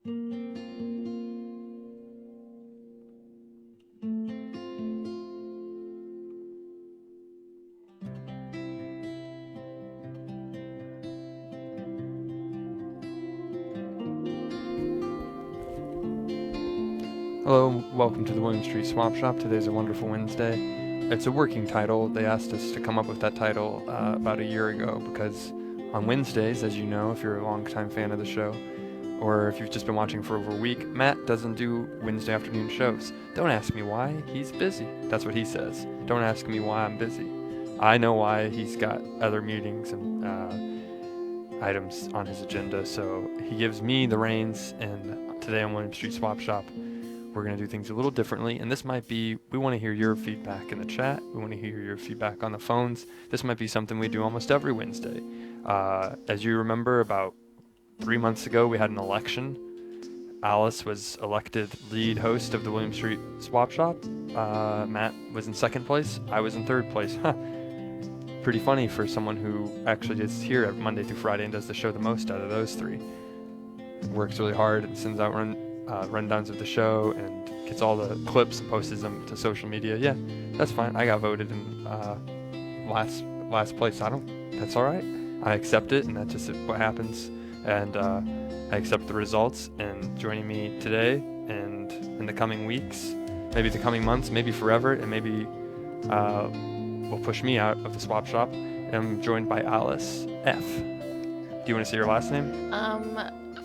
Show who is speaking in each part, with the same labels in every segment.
Speaker 1: Hello, welcome to the William Street Swap Shop. Today's a wonderful Wednesday. It's a working title. They asked us to come up with that title about a year ago because on Wednesdays, as you know, if you're a longtime fan of the show, or if you've just been watching for over a week, Matt doesn't do Wednesday afternoon shows. Don't ask me why. He's busy. That's what he says. Don't ask me why I'm busy. I know why. He's got other meetings and items on his agenda, so he gives me the reins, and today on William Street Swap Shop, we're going to do things a little differently, and this might be, we want to hear your feedback in the chat. We want to hear your feedback on the phones. This might be something we do almost every Wednesday. As you remember, about 3 months ago, we had an election. Alice was elected lead host of the William Street Swap Shop. Matt was in second place. I was in third place. Pretty funny for someone who actually is here every Monday through Friday and does the show the most out of those three. Works really hard and sends out rundowns of the show and gets all the clips and posts them to social media. Yeah, that's fine. I got voted in last place. That's all right. I accept it, and that's just what happens. And I accept the results. And joining me today and in the coming weeks, maybe the coming months, maybe forever, and maybe will push me out of the swap shop. I'm joined by Alice F. Do you want to say your last name?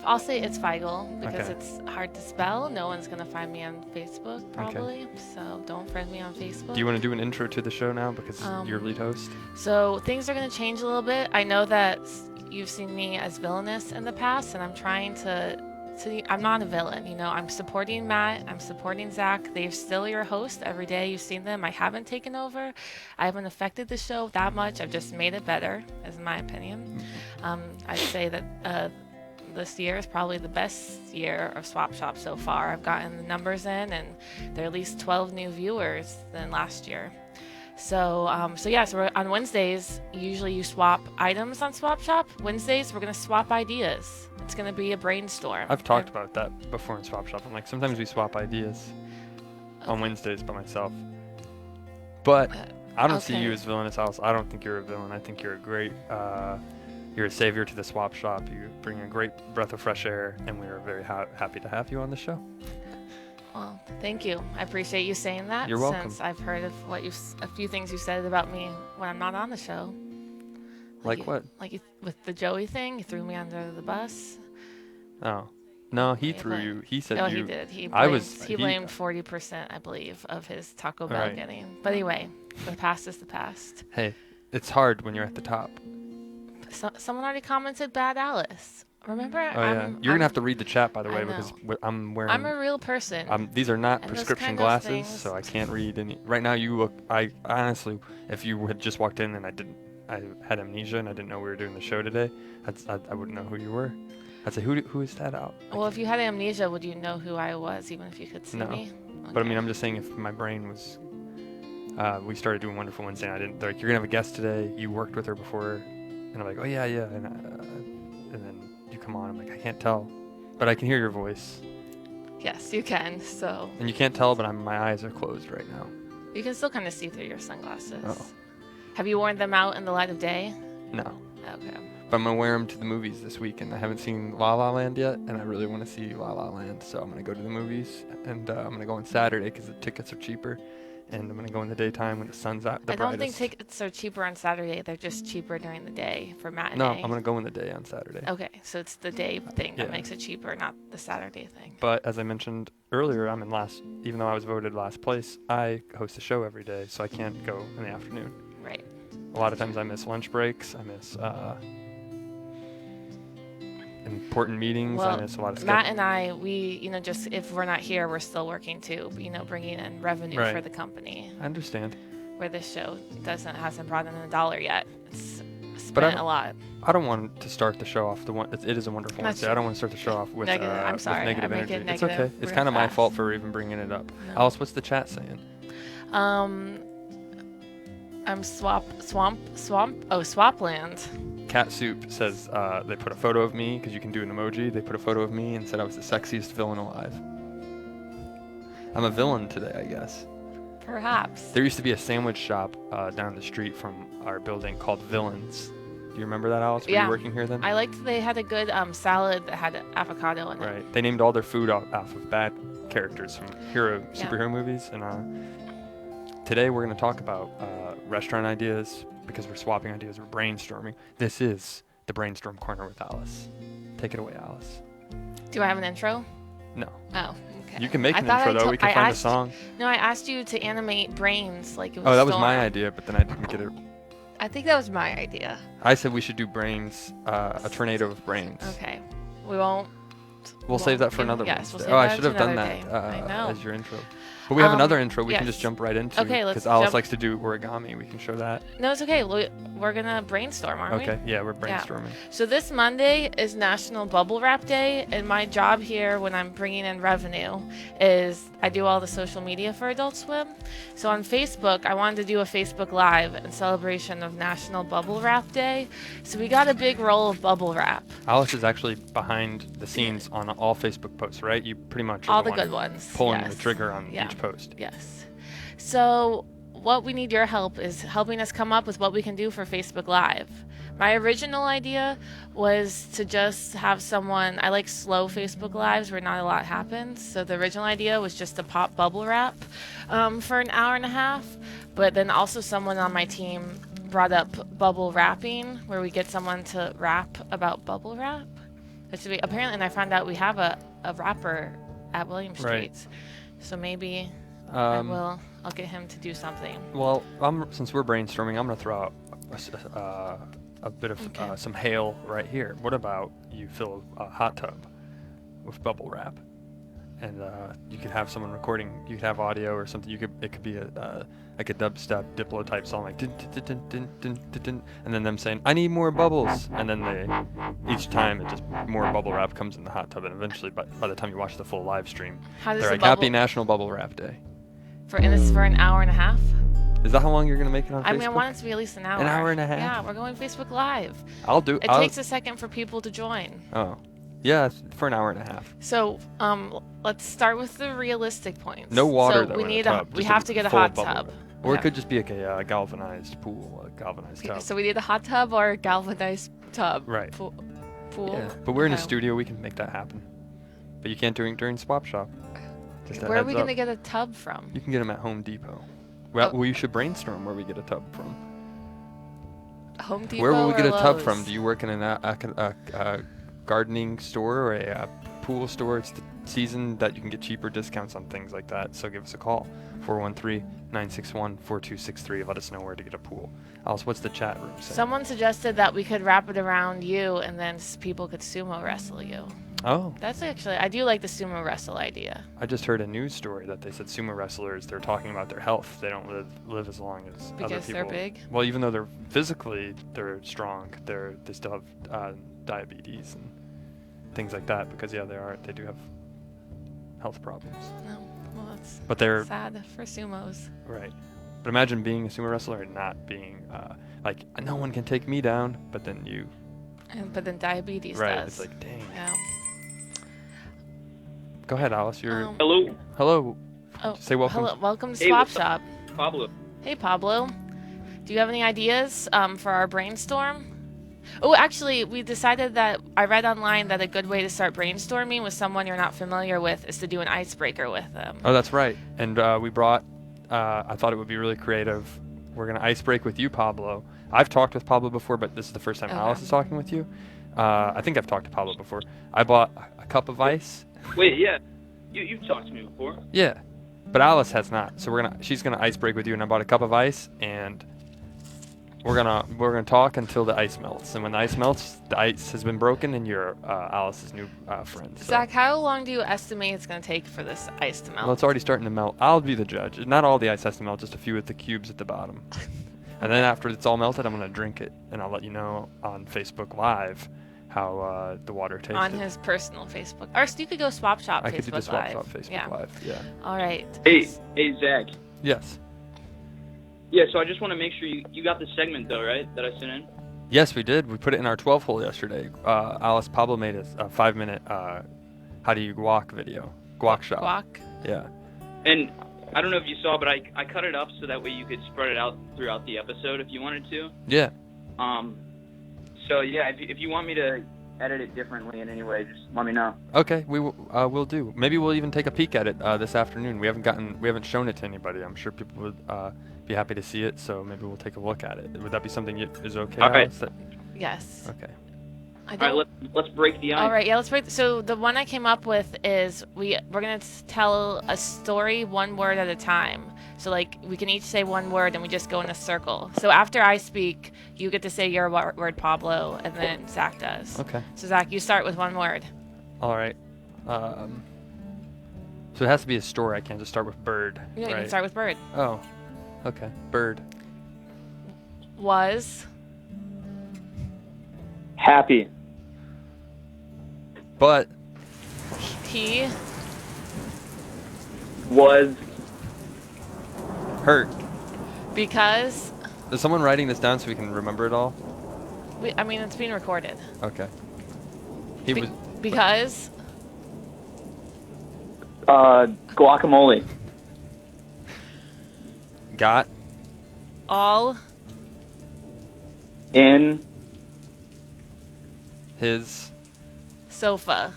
Speaker 2: I'll say it's Feigl because
Speaker 1: Okay.
Speaker 2: it's hard to spell. No one's going to find me on Facebook, probably. Okay. So don't friend me on Facebook.
Speaker 1: Do you want to do an intro to the show now because you're lead host?
Speaker 2: So things are going to change a little bit. I know that you've seen me as villainous in the past, and I'm trying to I'm not a villain, you know. I'm supporting Matt. I'm supporting Zach. They're still your host every day. You've seen them. I haven't taken over. I haven't affected the show that much. I've just made it better, is my opinion. I'd say that this year is probably the best year of Swap Shop so far. I've gotten the numbers in, and there are at least 12 new viewers than last year. So we're on Wednesdays, usually you swap items on Swap Shop. Wednesdays, we're going to swap ideas. It's going to be a brainstorm.
Speaker 1: I've talked about that before in Swap Shop. I'm like, sometimes we swap ideas on Wednesdays by myself. But I don't see you as villainous, Alice. I don't think you're a villain. I think you're a great... you're a savior to the swap shop. You bring a great breath of fresh air, and we are very happy to have you on the show.
Speaker 2: Well, thank you. I appreciate you saying that.
Speaker 1: You're welcome.
Speaker 2: Since I've heard of a few things you said about me when I'm not on the show.
Speaker 1: Like what?
Speaker 2: Like with the Joey thing, you threw me under the bus.
Speaker 1: Oh, no, he threw you. He said
Speaker 2: you.
Speaker 1: No,
Speaker 2: he did. He blamed 40%, I believe, of his Taco Bell getting. But anyway, the past is the past.
Speaker 1: Hey, it's hard when you're at the top.
Speaker 2: Someone already commented bad Alice. Remember?
Speaker 1: Oh, yeah. You're going to have to read the chat, by the way, because I'm wearing...
Speaker 2: I'm a real person.
Speaker 1: These are not prescription glasses, so I can't read any... Right now, you look... I honestly, if you had just walked in and I had amnesia and I didn't know we were doing the show today, I wouldn't know who you were. I'd say, who is that out?
Speaker 2: Well, if you had amnesia, would you know who I was, even if you could see me?
Speaker 1: Okay. But I mean, I'm just saying if my brain was... we started doing Wonderful Wednesday, and I didn't... They're like, you're going to have a guest today. You worked with her before... And I'm like, oh, yeah. And then you come on. I'm like, I can't tell. But I can hear your voice.
Speaker 2: Yes, you can. So.
Speaker 1: And you can't tell, but my eyes are closed right now.
Speaker 2: You can still kind of see through your sunglasses.
Speaker 1: Oh.
Speaker 2: Have you worn them out in the light of day?
Speaker 1: No.
Speaker 2: Okay.
Speaker 1: But I'm going to wear them to the movies this week, and I haven't seen La La Land yet, and I really want to see La La Land. So I'm going to go to the movies, and I'm going to go on Saturday because the tickets are cheaper. And I'm going to go in the daytime when the sun's out. I don't
Speaker 2: think tickets are cheaper on Saturday. They're just cheaper during the day for matinee.
Speaker 1: No, I'm going to go in the day on Saturday.
Speaker 2: Okay, so it's the day thing that makes it cheaper, not the Saturday thing.
Speaker 1: But as I mentioned earlier, I'm in even though I was voted last place, I host a show every day, so I can't go in the afternoon.
Speaker 2: Right.
Speaker 1: A lot of times I miss lunch breaks. I miss important meetings.
Speaker 2: Well,
Speaker 1: I miss a lot of stuff.
Speaker 2: Matt and I, just if we're not here, we're still working too, bringing in revenue for the company.
Speaker 1: I understand.
Speaker 2: Where this show hasn't brought in $1 yet. It's spent a lot.
Speaker 1: I don't want to start the show off it is a wonderful Wednesday. I don't want to start the show off with
Speaker 2: negative. I'm sorry.
Speaker 1: With negative energy.
Speaker 2: It's
Speaker 1: okay. It's kind of my fault for even bringing it up.
Speaker 2: No.
Speaker 1: Alice, what's the chat saying?
Speaker 2: I'm Swampland.
Speaker 1: Cat Soup says they put a photo of me, because you can do an emoji. They put a photo of me and said I was the sexiest villain alive. I'm a villain today, I guess.
Speaker 2: Perhaps.
Speaker 1: There used to be a sandwich shop down the street from our building called Villains. Do you remember that, Alice? Were you working here then?
Speaker 2: I liked they had a good salad that had avocado in it.
Speaker 1: Right. They named all their food off of bad characters from superhero movies. And today we're going to talk about restaurant ideas, because we're swapping ideas. We're brainstorming. This is the Brainstorm Corner with Alice. Take it away, Alice.
Speaker 2: Do I have an intro?
Speaker 1: No.
Speaker 2: Oh, okay.
Speaker 1: You can make an intro, though. We can find a song.
Speaker 2: No, I asked you to animate brains like it was
Speaker 1: Oh, that was my idea, but then I didn't get it.
Speaker 2: I think that was my idea.
Speaker 1: I said we should do brains, a tornado of brains.
Speaker 2: Okay. We won't.
Speaker 1: We'll save that for another one.
Speaker 2: Yes, we'll save
Speaker 1: I
Speaker 2: that
Speaker 1: should have done
Speaker 2: another
Speaker 1: that
Speaker 2: day.
Speaker 1: as your intro. But we have another intro we can
Speaker 2: yes.
Speaker 1: just jump right into.
Speaker 2: Okay, let's
Speaker 1: because Alice
Speaker 2: jump.
Speaker 1: likes to do origami. We can show that.
Speaker 2: No, it's okay. We're going to brainstorm, aren't we?
Speaker 1: Okay, yeah, we're brainstorming.
Speaker 2: So this Monday is National Bubble Wrap Day, and my job here when I'm bringing in revenue is I do all the social media for Adult Swim. So on Facebook, I wanted to do a Facebook Live in celebration of National Bubble Wrap Day. So we got a big roll of bubble wrap.
Speaker 1: Alice is actually behind the scenes on all Facebook posts, right? You pretty much are
Speaker 2: All
Speaker 1: the
Speaker 2: the
Speaker 1: one
Speaker 2: good ones.
Speaker 1: pulling
Speaker 2: yes.
Speaker 1: the trigger on
Speaker 2: Yeah.
Speaker 1: each post.
Speaker 2: Yes. So what we need your help is helping us come up with what we can do for Facebook Live. My original idea was to just have someone, I like slow Facebook Lives where not a lot happens. So the original idea was just to pop bubble wrap for an hour and a half. But then also someone on my team brought up bubble wrapping, where we get someone to rap about bubble wrap. Apparently, and I found out we have a rapper at William Street.
Speaker 1: Right.
Speaker 2: So maybe I'll get him to do something.
Speaker 1: Well, since we're brainstorming, I'm going to throw out a bit of some hail right here. What about you fill a hot tub with bubble wrap, and you could have someone recording. You could have audio or something. It could be like a dubstep Diplo type song, like din, din, din, din, din, din, din, and then them saying, "I need more bubbles," and then each time it just more bubble wrap comes in the hot tub, and eventually, by the time you watch the full live stream, they're like, "Happy National Bubble Wrap Day."
Speaker 2: And this is for an hour and a half?
Speaker 1: Is that how long you're going to make it on Facebook?
Speaker 2: I mean, I want it to be at least an hour.
Speaker 1: An hour and a half?
Speaker 2: Yeah, we're going Facebook Live. It takes a second for people to join.
Speaker 1: Oh. Yeah, for an hour and a half.
Speaker 2: So, let's start with the realistic points.
Speaker 1: No water,
Speaker 2: so
Speaker 1: though,
Speaker 2: we
Speaker 1: in
Speaker 2: need
Speaker 1: a tub.
Speaker 2: We have to get a hot tub.
Speaker 1: Or it could just be like a galvanized pool, a galvanized tub.
Speaker 2: So we need a hot tub or a galvanized tub.
Speaker 1: Right.
Speaker 2: Pool.
Speaker 1: Yeah, but we're in a studio. We can make that happen. But you can't do it during Swap Shop.
Speaker 2: Where are we going to get a tub from?
Speaker 1: You can get them at Home Depot. Well, we should brainstorm where we get a tub from.
Speaker 2: Home Depot.
Speaker 1: Where will we get a tub
Speaker 2: Lowe's?
Speaker 1: from? Do you work in a gardening store or a pool store? It's the season that you can get cheaper discounts on things like that. So give us a call, 413-961-4263. Let us know where to get a pool. Alice, what's the chat room saying?
Speaker 2: Someone suggested that we could wrap it around you and then people could sumo wrestle you.
Speaker 1: Oh.
Speaker 2: That's actually, I do like the sumo wrestle idea.
Speaker 1: I just heard a news story that they said sumo wrestlers, they're talking about their health. They don't live as long as other people.
Speaker 2: Because they're big?
Speaker 1: Well, even though they're strong, they still have diabetes and things like that, because they do have health problems.
Speaker 2: No, well, that's sad for sumos.
Speaker 1: Right. But imagine being a sumo wrestler and not being like, no one can take me down, but then you.
Speaker 2: But then diabetes
Speaker 1: right.
Speaker 2: does.
Speaker 1: It's like, dang.
Speaker 2: Yeah.
Speaker 1: Go ahead, Alice.
Speaker 3: Hello.
Speaker 1: Hello.
Speaker 2: Oh,
Speaker 1: say welcome.
Speaker 2: Hello. Welcome to Swap Shop.
Speaker 3: Pablo.
Speaker 2: Hey, Pablo. Do you have any ideas for our brainstorm? Oh, actually, we decided that I read online that a good way to start brainstorming with someone you're not familiar with is to do an icebreaker with them.
Speaker 1: Oh, that's right. And we brought, I thought it would be really creative. We're going to ice break with you, Pablo. I've talked with Pablo before, but this is the first time Alice is talking with you. I think I've talked to Pablo before. I bought a cup of ice.
Speaker 3: Wait, yeah. You've talked to me before.
Speaker 1: Yeah. But Alice has not. So she's going to ice break with you, and I bought a cup of ice, and we're gonna talk until the ice melts. And when the ice melts, the ice has been broken, and you're Alice's new friend. So.
Speaker 2: Zach, how long do you estimate it's going to take for this ice to melt?
Speaker 1: Well, it's already starting to melt. I'll be the judge. Not all the ice has to melt, just a few of the cubes at the bottom. And then after it's all melted, I'm going to drink it, and I'll let you know on Facebook Live how the water tasted.
Speaker 2: On his personal Facebook. Or you could go Swap Shop
Speaker 1: I
Speaker 2: Facebook
Speaker 1: could do the Swap
Speaker 2: Live.
Speaker 1: Shop Facebook Live, yeah.
Speaker 2: All right.
Speaker 3: Hey, Zach.
Speaker 1: Yes.
Speaker 3: Yeah, so I just want to make sure you got the segment, though, right, that I sent in?
Speaker 1: Yes, we did. We put it in our 12 hole yesterday. Alice Pablo made a 5-minute how do you guac video. Guac shop.
Speaker 2: Guac.
Speaker 1: Yeah.
Speaker 3: And I don't know if you saw, but I cut it up so that way you could spread it out throughout the episode if you wanted to.
Speaker 1: Yeah.
Speaker 3: So, yeah, if you want me to edit it differently in any way, just let me know.
Speaker 1: Okay, we'll do. Maybe we'll even take a peek at it this afternoon. We haven't shown it to anybody. I'm sure people would be happy to see it, so maybe we'll take a look at it. Would that be something is okay?
Speaker 3: All right.
Speaker 1: Alice?
Speaker 2: Yes.
Speaker 1: Okay.
Speaker 2: I
Speaker 3: All right, let's break the ice.
Speaker 2: All right, yeah, let's break. So the one I came up with is we're gonna tell a story one word at a time. So like we can each say one word and we just go in a circle. So after I speak, you get to say your word, Pablo, and then Zach does.
Speaker 1: Okay.
Speaker 2: So Zach, you start with one word.
Speaker 1: All right. So it has to be a story. I can't just start with bird.
Speaker 2: You know,
Speaker 1: right?
Speaker 2: you can start with bird.
Speaker 1: Oh. Okay. Bird.
Speaker 2: Was.
Speaker 3: Happy.
Speaker 1: But.
Speaker 2: He.
Speaker 3: Was.
Speaker 1: Hurt.
Speaker 2: Because.
Speaker 1: Is someone writing this down so we can remember it all?
Speaker 2: I mean, it's being recorded.
Speaker 1: Okay. He was.
Speaker 2: Because.
Speaker 3: Guacamole.
Speaker 1: Got.
Speaker 2: All.
Speaker 3: In.
Speaker 1: His.
Speaker 2: Sofa.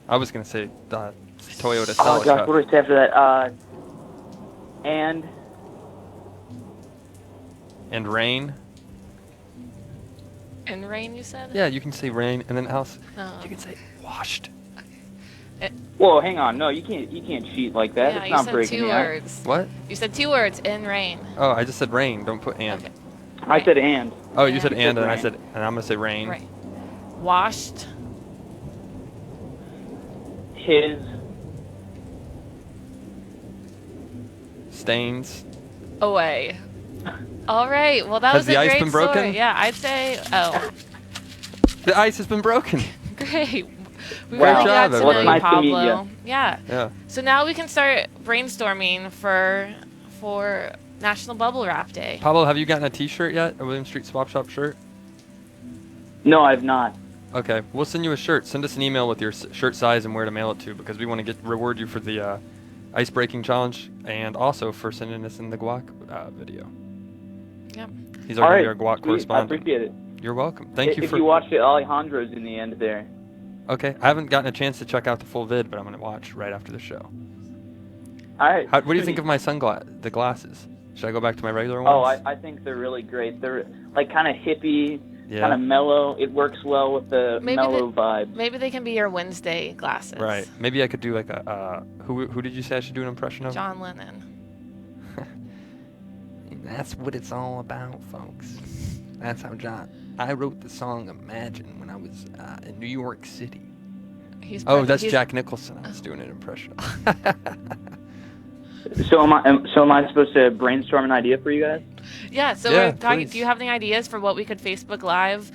Speaker 1: I was gonna say Toyota
Speaker 3: Oh
Speaker 1: Celica.
Speaker 3: gosh, what do I say after that?
Speaker 1: And rain.
Speaker 2: And rain, you said?
Speaker 1: Yeah, you can say rain, and then else.
Speaker 2: No.
Speaker 1: You can say washed.
Speaker 3: Whoa, hang on. No, you can't cheat like that.
Speaker 2: Yeah,
Speaker 3: It's
Speaker 2: you
Speaker 3: not
Speaker 2: said
Speaker 3: breaking
Speaker 2: two
Speaker 3: the ice.
Speaker 2: words.
Speaker 1: What?
Speaker 2: You said 2 words, in rain.
Speaker 1: Oh, I just said rain. Don't put and.
Speaker 2: Okay.
Speaker 3: I said and.
Speaker 1: Oh, you
Speaker 2: And.
Speaker 1: said
Speaker 2: You
Speaker 1: and,
Speaker 3: said
Speaker 1: and I
Speaker 3: rain.
Speaker 1: said, and I'm gonna say rain.
Speaker 2: Right. Washed.
Speaker 3: His.
Speaker 1: Stains.
Speaker 2: Away. All right. Well, that
Speaker 1: Has
Speaker 2: was
Speaker 1: the
Speaker 2: a
Speaker 1: ice
Speaker 2: great
Speaker 1: been broken?
Speaker 2: story. Yeah, I'd say. Oh,
Speaker 1: The ice has been broken.
Speaker 2: great. We
Speaker 3: Wow.
Speaker 2: really got
Speaker 1: Good
Speaker 2: to
Speaker 1: job,
Speaker 2: know
Speaker 1: everybody.
Speaker 2: you,
Speaker 3: Nice to meet
Speaker 2: Pablo. Yeah.
Speaker 1: Yeah.
Speaker 2: So now we can start brainstorming for National Bubble Wrap Day.
Speaker 1: Pablo, have you gotten a T-shirt yet? A William Street Swap Shop shirt?
Speaker 3: No, I've not.
Speaker 1: Okay, we'll send you a shirt. Send us an email with your shirt size and where to mail it to, because we want to reward you for the ice breaking challenge and also for sending us in the guac video.
Speaker 2: Yep.
Speaker 1: He's
Speaker 3: All
Speaker 1: already
Speaker 3: right,
Speaker 1: our guac
Speaker 3: sweet.
Speaker 1: correspondent.
Speaker 3: I appreciate it.
Speaker 1: You're welcome. Thank you
Speaker 3: If
Speaker 1: for.
Speaker 3: you watched it, Alejandro's in the end there.
Speaker 1: Okay, I haven't gotten a chance to check out the full vid, but I'm gonna watch right after the show.
Speaker 3: All right.
Speaker 1: What do you think of my the glasses? Should I go back to my regular
Speaker 3: Oh,
Speaker 1: ones?
Speaker 3: I think they're really great. They're like kind of hippie,
Speaker 1: Yeah.
Speaker 3: kind of mellow. It works well with the
Speaker 2: Maybe
Speaker 3: mellow vibe.
Speaker 2: Maybe they can be your Wednesday glasses.
Speaker 1: Right. Maybe I could do like a who did you say I should do an impression of?
Speaker 2: John Lennon.
Speaker 1: That's what it's all about, folks. That's how I wrote the song Imagine when I was in New York City. Oh, that's Jack Nicholson I was doing an impression of.
Speaker 3: So am I supposed to brainstorm an idea for you guys?
Speaker 2: Yeah. So
Speaker 1: Yeah,
Speaker 2: we're talking.
Speaker 1: please.
Speaker 2: Do you have any ideas for what we could Facebook Live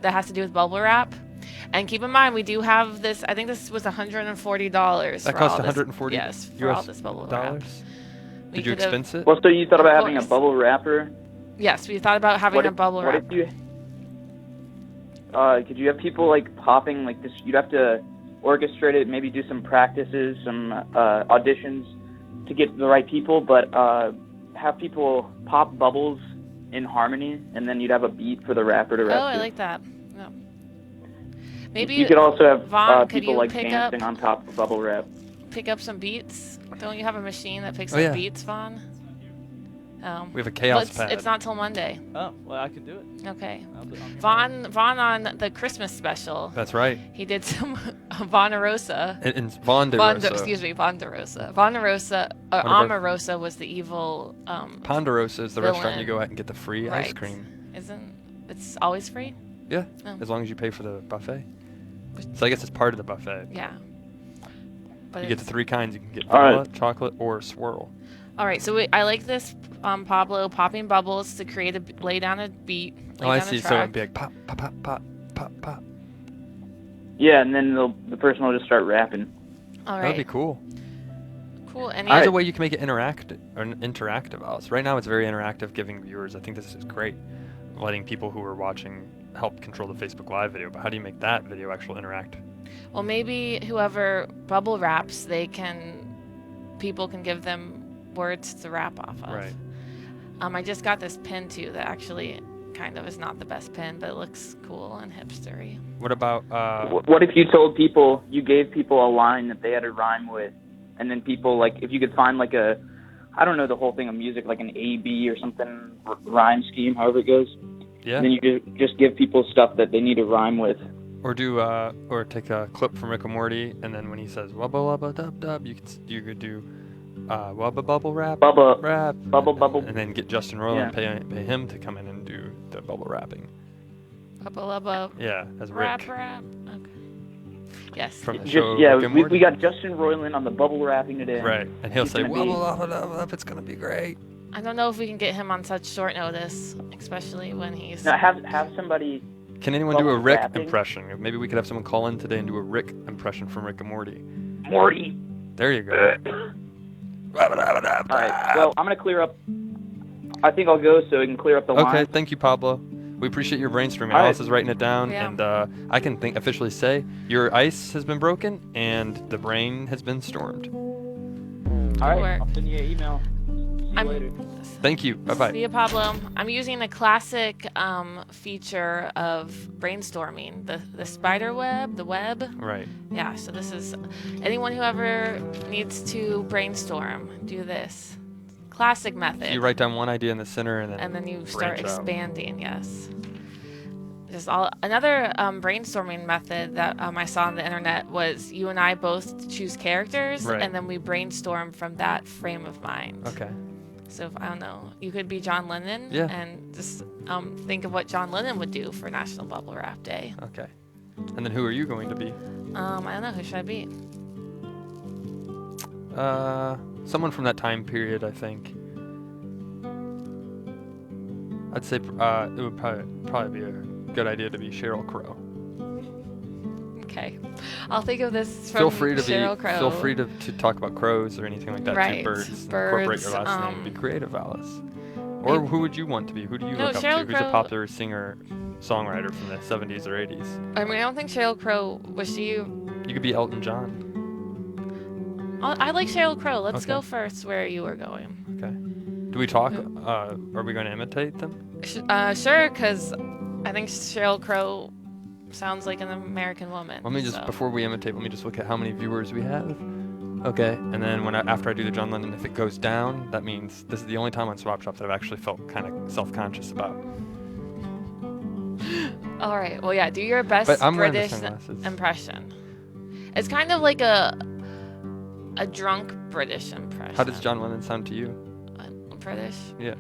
Speaker 2: that has to do with bubble wrap? And keep in mind, we do have this. I think this was $140.
Speaker 1: That
Speaker 2: for
Speaker 1: cost
Speaker 2: all this-
Speaker 1: 140
Speaker 2: Yes, for all
Speaker 1: US
Speaker 2: this bubble wrap.
Speaker 1: dollars.
Speaker 2: We
Speaker 1: Did you
Speaker 2: could've-
Speaker 1: expense it?
Speaker 3: Well, so you thought
Speaker 2: Of
Speaker 3: about having a
Speaker 2: course.
Speaker 3: bubble wrapper?
Speaker 2: Yes, we thought about having a bubble wrap.
Speaker 3: What if you? Could you have people like popping like this? You'd have to orchestrate it, maybe do some practices, some auditions to get the right people, but have people pop bubbles in harmony, and then you'd have a beat for the rapper to rap.
Speaker 2: Oh, I
Speaker 3: to.
Speaker 2: like that. Yeah. Maybe
Speaker 3: You could also have
Speaker 2: Vaughn, could
Speaker 3: people
Speaker 2: you
Speaker 3: like
Speaker 2: pick
Speaker 3: dancing
Speaker 2: up-
Speaker 3: on top of bubble wrap.
Speaker 2: pick up some beats. Don't you have a machine that picks
Speaker 1: Oh,
Speaker 2: up
Speaker 1: yeah.
Speaker 2: beats, Vaughn?
Speaker 1: We have a chaos
Speaker 2: But
Speaker 1: pad.
Speaker 2: it's not till Monday.
Speaker 4: Oh, well, I can do it.
Speaker 2: Okay.
Speaker 4: I'll do it.
Speaker 2: Vaughn on the Christmas special.
Speaker 1: That's right.
Speaker 2: He did some Vonarosa.
Speaker 1: And Von de Rosa.
Speaker 2: Excuse me, Ponderosa. Vonarosa,
Speaker 1: One of our-
Speaker 2: Omarosa was the evil.
Speaker 1: Ponderosa is the restaurant you
Speaker 2: Villain.
Speaker 1: go at and get the free ice
Speaker 2: Right.
Speaker 1: cream.
Speaker 2: Isn't it's always free?
Speaker 1: Yeah,
Speaker 2: Oh.
Speaker 1: as long as you pay for the buffet. So I guess it's part of the buffet.
Speaker 2: Yeah. But
Speaker 1: You get the 3 kinds. You can get
Speaker 3: All right.
Speaker 1: vanilla, chocolate, or swirl.
Speaker 2: all right, so I like this, Pablo, popping bubbles to lay down a beat. Lay
Speaker 1: Oh, I
Speaker 2: down a
Speaker 1: see. So
Speaker 2: track.
Speaker 1: it'd be like pop, pop, pop, pop, pop, pop.
Speaker 3: Yeah, and then the person will just start rapping.
Speaker 2: All
Speaker 1: That'd be
Speaker 2: right,
Speaker 1: cool.
Speaker 2: Cool. And
Speaker 1: There's a
Speaker 2: you,
Speaker 1: way you can make it interactive, Alice. Right now it's very interactive, giving viewers. I think this is great, letting people who are watching help control the Facebook Live video. But how do you make that video actually interact?
Speaker 2: well, maybe whoever bubble wraps, people can give them words to rap off of.
Speaker 1: Right.
Speaker 2: I just got this pin too that actually kind of is not the best pin, but it looks cool and hipstery.
Speaker 1: What about
Speaker 3: What if you told people, you gave people a line that they had to rhyme with, and then people, like, if you could find, like, I don't know the whole thing of music, like an A-B or something, rhyme scheme, however it goes.
Speaker 1: yeah?
Speaker 3: And then you just give people stuff that they need to rhyme with.
Speaker 1: Or do or take a clip from Rick and Morty, and then when he says wubba wubba dub dub, you could do wubba bubble rap,
Speaker 3: Bubba,
Speaker 1: rap,
Speaker 3: bubble.
Speaker 1: and then get Justin Roiland, pay him to come in and do the bubble rapping.
Speaker 2: Bubba lubba.
Speaker 1: Yeah, as Rick
Speaker 2: Rap. Okay. Yes.
Speaker 1: from the
Speaker 3: Just,
Speaker 1: show.
Speaker 3: yeah,
Speaker 1: Rick and
Speaker 3: we
Speaker 1: Morty.
Speaker 3: got Justin Roiland on the bubble rapping today.
Speaker 1: Right, and he'll
Speaker 3: He's
Speaker 1: say
Speaker 3: gonna be-
Speaker 1: wubba wubba dub dub, it's gonna be great.
Speaker 2: I don't know if we can get him on such short notice, especially when he's.
Speaker 3: Now have somebody.
Speaker 1: Can anyone do a
Speaker 3: Bubble
Speaker 1: Rick
Speaker 3: rapping?
Speaker 1: impression? Maybe we could have someone call in today and do a Rick impression from Rick and Morty.
Speaker 3: Morty.
Speaker 1: There you go.
Speaker 3: All right. Well, I'm gonna clear up. I think I'll go so we can clear up the
Speaker 1: Okay,
Speaker 3: line.
Speaker 1: thank you, Pablo. We appreciate your brainstorming.
Speaker 3: All right.
Speaker 1: Alice is writing it down,
Speaker 2: Yeah.
Speaker 1: and I can officially say your ice has been broken and the brain has been stormed.
Speaker 3: All right.
Speaker 2: work.
Speaker 3: I'll send you an email. See you later.
Speaker 1: Thank you. Bye-bye.
Speaker 2: See you, Pablo. I'm using a classic feature of brainstorming, the spider web, the web.
Speaker 1: Right.
Speaker 2: Yeah, so this is anyone who ever needs to brainstorm, do this. Classic method.
Speaker 1: So you write down one idea in the center and then
Speaker 2: you start
Speaker 1: branch out.
Speaker 2: expanding, yes. Another brainstorming method that I saw on the internet was you and I both choose characters,
Speaker 1: Right.
Speaker 2: and then we brainstorm from that frame of mind.
Speaker 1: Okay.
Speaker 2: So if, I don't know, you could be John Lennon,
Speaker 1: Yeah.
Speaker 2: and just think of what John Lennon would do for National Bubble Wrap Day.
Speaker 1: Okay. And then who are you going to be?
Speaker 2: I don't know, who should I be?
Speaker 1: Someone from that time period, I think. I'd say it would probably be a good idea to be Sheryl Crow.
Speaker 2: Okay, I'll think of this from
Speaker 1: Feel free to
Speaker 2: Sheryl Crow.
Speaker 1: Feel free to talk about crows or anything like that.
Speaker 2: Right.
Speaker 1: Too. Birds.
Speaker 2: Birds,
Speaker 1: Incorporate your last name. Be creative, Alice. Or
Speaker 2: maybe-
Speaker 1: who would you want to be? Who do you
Speaker 2: No,
Speaker 1: look up
Speaker 2: Sheryl
Speaker 1: to? Who's a
Speaker 2: Crow-
Speaker 1: popular singer, songwriter from the 70s or 80s?
Speaker 2: I mean, I don't think Sheryl Crow was she.
Speaker 1: You could be Elton John.
Speaker 2: I like Sheryl Crow. Let's
Speaker 1: Okay.
Speaker 2: go first where you were going.
Speaker 1: Okay. Do we talk? Are we going to imitate them?
Speaker 2: Sure, because I think Sheryl Crow sounds like an American woman.
Speaker 1: Let me just,
Speaker 2: so.
Speaker 1: before we imitate, let me just look at how many viewers we have. Okay, and then after I do the John Lennon, if it goes down, that means this is the only time on Swap Shop that I've actually felt kind of self-conscious about.
Speaker 2: All right. Well, yeah. Do your best
Speaker 1: But I'm wearing the
Speaker 2: British
Speaker 1: sunglasses.
Speaker 2: impression. It's kind of like a drunk British impression.
Speaker 1: How does John Lennon sound to you?
Speaker 2: British?
Speaker 1: Yeah.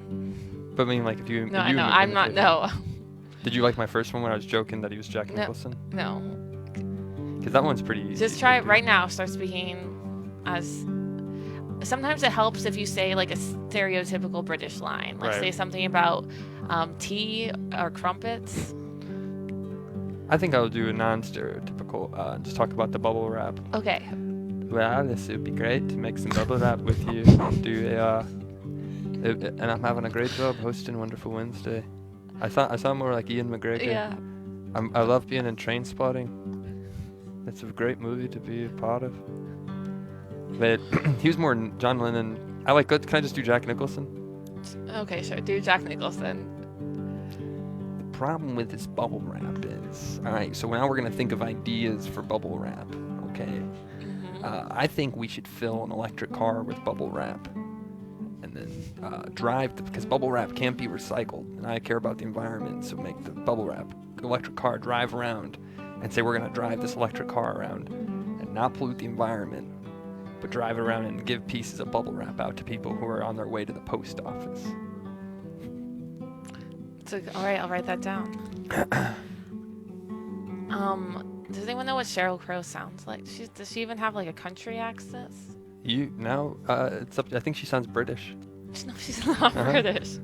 Speaker 1: But I mean, like, if you...
Speaker 2: No,
Speaker 1: if
Speaker 2: I
Speaker 1: you
Speaker 2: know. I'm not.
Speaker 1: imitate-
Speaker 2: No.
Speaker 1: Did you like my first one when I was joking that he was Jack
Speaker 2: No.
Speaker 1: Nicholson?
Speaker 2: No.
Speaker 1: Because that one's pretty easy.
Speaker 2: Just
Speaker 1: to
Speaker 2: try it
Speaker 1: do.
Speaker 2: right now. Start speaking as. Sometimes it helps if you say like a stereotypical British line. Like
Speaker 1: Right.
Speaker 2: say something about tea or crumpets.
Speaker 1: I think I'll do a non-stereotypical, just talk about the bubble wrap.
Speaker 2: Okay.
Speaker 1: Well, this would be great to make some bubble wrap with you. And I'm having a great job hosting Wonderful Wednesday. I saw more like Ian McGregor.
Speaker 2: Yeah.
Speaker 1: I love being in Trainspotting. It's a great movie to be a part of. But he was more John Lennon. Can I just do Jack Nicholson?
Speaker 2: Okay, sure. Do Jack Nicholson.
Speaker 1: The problem with this bubble wrap is, all right, so now we're going to think of ideas for bubble wrap, okay? I think we should fill an electric car with bubble wrap and then because bubble wrap can't be recycled, and I care about the environment, so make the bubble wrap electric car drive around and say we're going to drive this electric car around and not pollute the environment, but drive it around and give pieces of bubble wrap out to people who are on their way to the post office.
Speaker 2: All right, I'll write that down. Does anyone know what Sheryl Crow sounds like? Does she even have like a country accent?
Speaker 1: It's up. I think she sounds British.
Speaker 2: No, she's not British.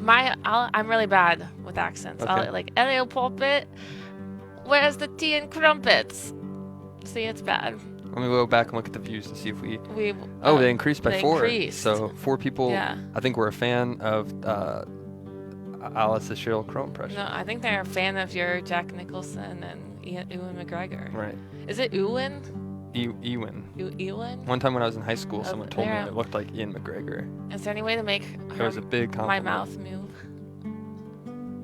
Speaker 2: I'm really bad with accents.
Speaker 1: Okay.
Speaker 2: I'll like, hello, pulpit. Where's the tea and crumpets? See, it's bad.
Speaker 1: Let me go back and look at the views to see if we.
Speaker 2: We.
Speaker 1: Oh, they increased by
Speaker 2: they
Speaker 1: 4.
Speaker 2: increased.
Speaker 1: So 4 people.
Speaker 2: Yeah.
Speaker 1: I think were a fan of Alice's Sheryl Crow impression.
Speaker 2: No, I think they're a fan of your Jack Nicholson and Ewan McGregor.
Speaker 1: Right.
Speaker 2: Is it Ewan?
Speaker 1: Ewan.
Speaker 2: Ewan?
Speaker 1: One time when I was in high school,
Speaker 2: Oh,
Speaker 1: someone told me
Speaker 2: there.
Speaker 1: it looked like Ian McGregor.
Speaker 2: Is there any way to make
Speaker 1: It was a big
Speaker 2: my
Speaker 1: compliment.
Speaker 2: mouth move?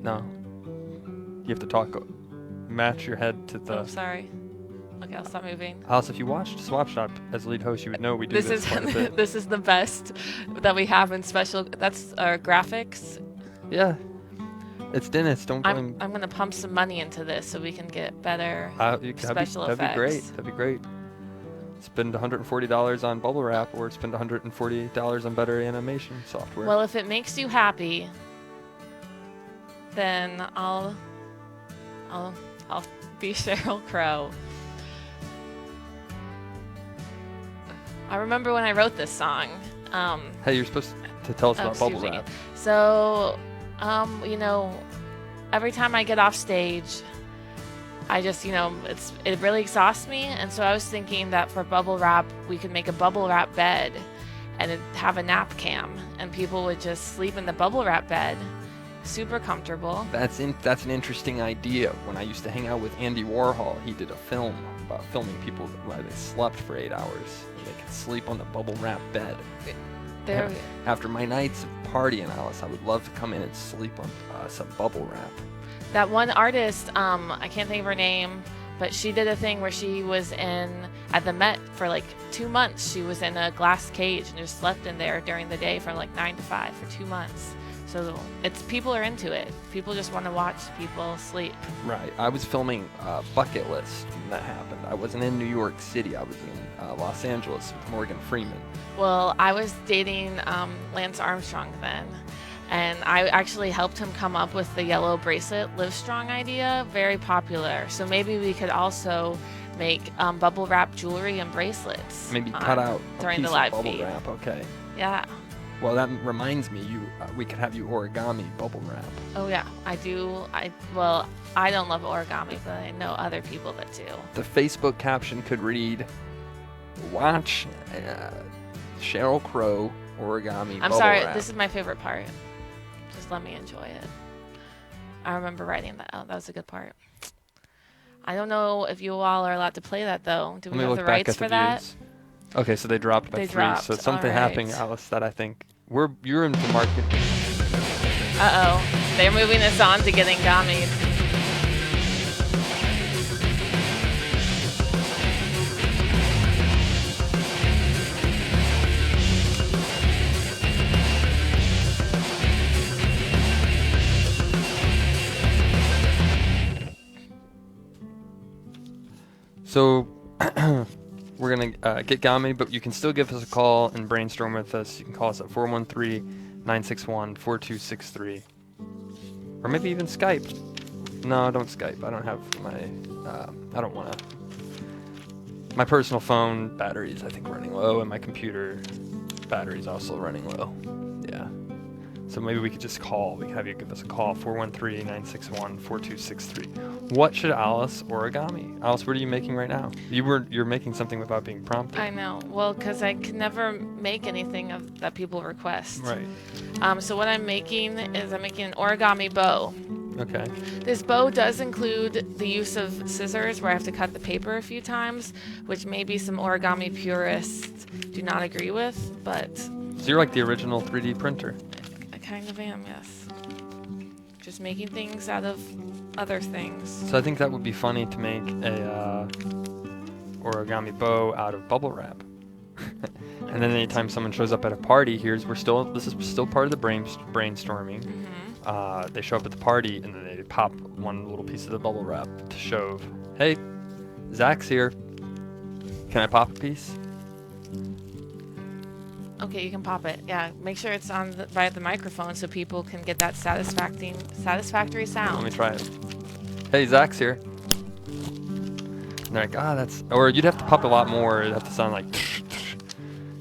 Speaker 1: No. You have to talk. Match your head to the.
Speaker 2: Oh, sorry. Okay, I'll stop moving.
Speaker 1: Alice, if you watched Swap Shop as lead host, you would know we do
Speaker 2: This
Speaker 1: this
Speaker 2: is
Speaker 1: quite a bit.
Speaker 2: this is the best that we have in special. That's our graphics.
Speaker 1: Yeah. It's Dennis. Don't blame.
Speaker 2: I'm gonna pump some money into this so we can get better special
Speaker 1: that'd be great.
Speaker 2: effects.
Speaker 1: That'd be great. Spend $140 on bubble wrap, or spend $140 on better animation software.
Speaker 2: Well, if it makes you happy, then I'll be Sheryl Crow. I remember when I wrote this song.
Speaker 1: Hey, you're supposed to tell us about bubble
Speaker 2: excuse me.
Speaker 1: wrap.
Speaker 2: So, you know, every time I get off stage, I just, you know, it really exhausts me. And so I was thinking that for bubble wrap, we could make a bubble wrap bed and have a nap cam, and people would just sleep in the bubble wrap bed, super comfortable.
Speaker 1: That's an interesting idea. When I used to hang out with Andy Warhol, he did a film about filming people while they slept for 8 hours. And they could sleep on the bubble wrap bed.
Speaker 2: There,
Speaker 1: After my nights of partying, Alice, I would love to come in and sleep on some bubble wrap.
Speaker 2: that one artist, I can't think of her name, but she did a thing where she was at the Met for like 2 months. She was in a glass cage and just slept in there during the day from like 9 to 5 for 2 months. So people are into it. People just want to watch people sleep.
Speaker 1: Right. I was filming Bucket List when that happened. I wasn't in New York City. I was in Los Angeles with Morgan Freeman.
Speaker 2: Well, I was dating Lance Armstrong then, and I actually helped him come up with the yellow bracelet Livestrong idea. Very popular. So maybe we could also make bubble wrap jewelry and bracelets.
Speaker 1: Maybe cut out a
Speaker 2: during
Speaker 1: piece
Speaker 2: the live
Speaker 1: of bubble
Speaker 2: feed.
Speaker 1: wrap. Okay.
Speaker 2: Yeah.
Speaker 1: Well, that reminds me. We could have you origami bubble wrap.
Speaker 2: Oh yeah, I do. Well, I don't love origami, but I know other people that do.
Speaker 1: The Facebook caption could read, "Watch Sheryl Crow origami
Speaker 2: I'm
Speaker 1: bubble
Speaker 2: sorry,
Speaker 1: wrap."
Speaker 2: this is my favorite part. Just let me enjoy it. I remember writing that out. That was a good part. I don't know if you all are allowed to play that though. Do we
Speaker 1: Let me
Speaker 2: have
Speaker 1: look
Speaker 2: the
Speaker 1: back
Speaker 2: rights
Speaker 1: at
Speaker 2: for
Speaker 1: the
Speaker 2: that?
Speaker 1: views. Okay, so they dropped by
Speaker 2: They
Speaker 1: 3.
Speaker 2: dropped,
Speaker 1: So something
Speaker 2: all
Speaker 1: happening,
Speaker 2: right.
Speaker 1: Alice, that I think you're in the market.
Speaker 2: Uh-oh. They're moving us on to getting gummies.
Speaker 1: So we're going to get Gami, but you can still give us a call and brainstorm with us. You can call us at 413-961-4263. Or maybe even Skype. No, don't Skype. I don't have my, I don't want to. My personal phone battery's, I think, running low, and my computer battery's also running low. Yeah. So maybe we could just call. We can have you give us a call, 413-961-4263. What should Alice origami? Alice, what are you making right now? You're making something without being prompted.
Speaker 2: I know. Well, because I can never make anything that people request.
Speaker 1: Right.
Speaker 2: So what I'm making is I'm making an origami bow.
Speaker 1: Okay.
Speaker 2: This bow does include the use of scissors where I have to cut the paper a few times, which maybe some origami purists do not agree with, but
Speaker 1: So you're like the original 3D printer.
Speaker 2: I kind of am, yes. Just making things out of other things.
Speaker 1: So I think that would be funny to make a origami bow out of bubble wrap. And then anytime someone shows up at a party, this is still part of the brainstorming.
Speaker 2: Mm-hmm.
Speaker 1: They show up at the party and then they pop one little piece of the bubble wrap to show, hey, Zach's here. Can I pop a piece?
Speaker 2: Okay, you can pop it. Yeah, make sure it's on by the microphone so people can get that satisfactory sound.
Speaker 1: Let me try it. Hey, Zach's here. And they're like, that's... Or you'd have to pop a lot more. It'd have to sound like...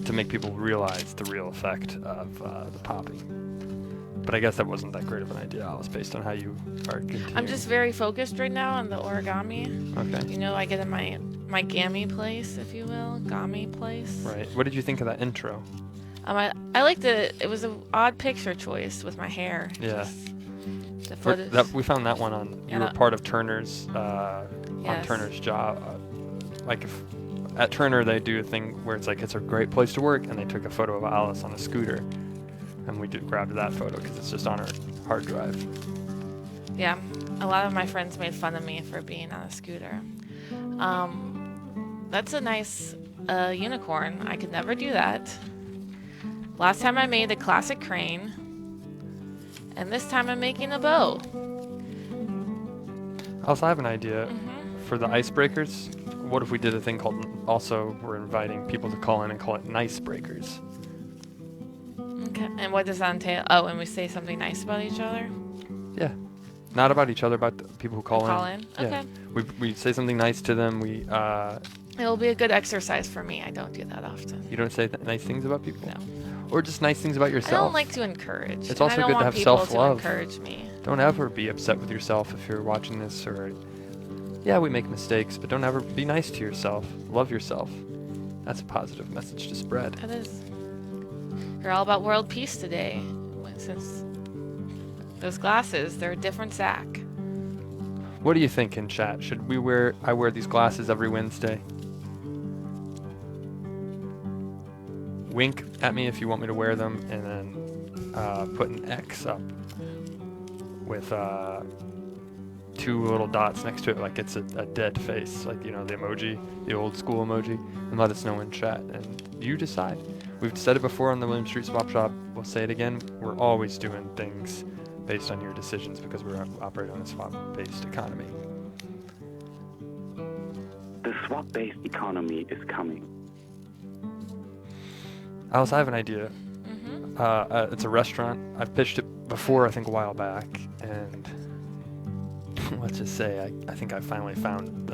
Speaker 1: to make people realize the real effect of the popping. But I guess that wasn't that great of an idea, Alice, based on how you are continuing.
Speaker 2: I'm just very focused right now on the origami.
Speaker 1: Okay.
Speaker 2: You know, I get in my gammy place, if you will, gami place.
Speaker 1: Right. What did you think of that intro?
Speaker 2: I liked it. It was an odd picture choice with my hair.
Speaker 1: Yeah.
Speaker 2: The footage.
Speaker 1: We found that one on. You were part of Turner's on
Speaker 2: Yes.
Speaker 1: Turner's job. Like if at Turner they do a thing where it's like it's a great place to work, and they took a photo of Alice on a scooter, and we grabbed that photo because it's just on our hard drive.
Speaker 2: Yeah, a lot of my friends made fun of me for being on a scooter. That's a nice unicorn. I could never do that. Last time I made a classic crane, and this time I'm making a bow.
Speaker 1: Also, I have an idea
Speaker 2: Mm-hmm.
Speaker 1: for the icebreakers. What if we did a thing called? Also, we're inviting people to call in and call it nice breakers.
Speaker 2: Okay, and what does that entail? Oh, and we say something nice about each other?
Speaker 1: Yeah. Not about each other, about the people who call in.
Speaker 2: Okay.
Speaker 1: Yeah. We say something nice to them.
Speaker 2: It'll be a good exercise for me. I don't do that often.
Speaker 1: You don't say nice things about people?
Speaker 2: No.
Speaker 1: Or just nice things about yourself.
Speaker 2: I don't like to encourage.
Speaker 1: It's
Speaker 2: and
Speaker 1: also
Speaker 2: I don't
Speaker 1: good to
Speaker 2: want
Speaker 1: have
Speaker 2: people
Speaker 1: self-love.
Speaker 2: to encourage me.
Speaker 1: Don't ever be upset with yourself if you're watching this, or yeah, we make mistakes, but don't ever be nice to yourself. Love yourself. That's a positive message to spread.
Speaker 2: It is. You're all about world peace today. Since those glasses, they're a different Zach.
Speaker 1: What do you think in chat? Should I wear these glasses every Wednesday? Wink at me if you want me to wear them, and then put an X up with 2 little dots next to it, like it's a dead face, like, you know, the emoji, the old school emoji, and let us know in chat, and you decide. We've said it before on the William Street Swap Shop. We'll say it again. We're always doing things based on your decisions because we're operating on a swap-based economy.
Speaker 4: The swap-based economy is coming.
Speaker 1: Alice, I have an idea.
Speaker 2: Mm-hmm.
Speaker 1: It's a restaurant. I've pitched it before, I think a while back, and let's just say I think I finally found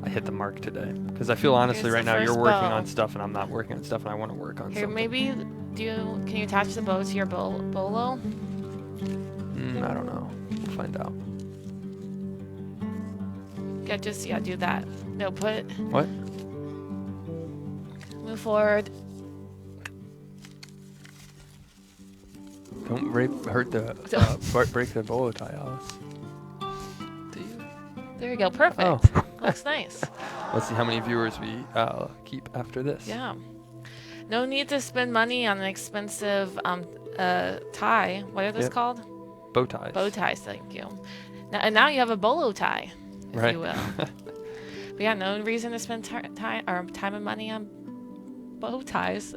Speaker 1: I hit the mark today. Because I feel honestly
Speaker 2: Here's
Speaker 1: right
Speaker 2: the
Speaker 1: now you're
Speaker 2: first
Speaker 1: working
Speaker 2: bow.
Speaker 1: on stuff and I'm not working on stuff, and I want to work on
Speaker 2: Here,
Speaker 1: something.
Speaker 2: maybe can you attach the bow to your bolo?
Speaker 1: I don't know. We'll find out.
Speaker 2: Yeah, do that. No,
Speaker 1: What?
Speaker 2: Move forward.
Speaker 1: Don't break the bolo tie, Alice.
Speaker 2: There you go. Perfect.
Speaker 1: Oh.
Speaker 2: Looks nice.
Speaker 1: Let's see how many viewers we keep after this.
Speaker 2: Yeah. No need to spend money on an expensive tie. What are those
Speaker 1: Yep.
Speaker 2: called?
Speaker 1: Bow ties.
Speaker 2: Bow ties. Thank you. Now you have a bolo tie, if
Speaker 1: Right.
Speaker 2: you will. But yeah, no reason to spend time and money on bow ties.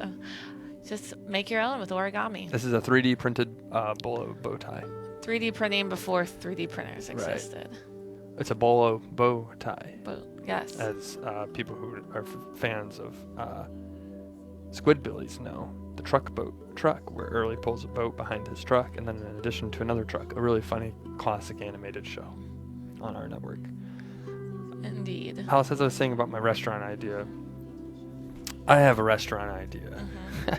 Speaker 2: Just make your own with origami.
Speaker 1: This is a 3D printed bolo bow tie.
Speaker 2: 3D printing before 3D printers
Speaker 1: Right.
Speaker 2: existed.
Speaker 1: It's a bolo bow tie.
Speaker 2: But yes.
Speaker 1: As people who are fans of Squidbillies know, the truck, where Early pulls a boat behind his truck, and then in addition to another truck, a really funny classic animated show on our network.
Speaker 2: Indeed.
Speaker 1: Alice, as I was saying about my restaurant idea, I have a restaurant idea.
Speaker 2: Mm-hmm.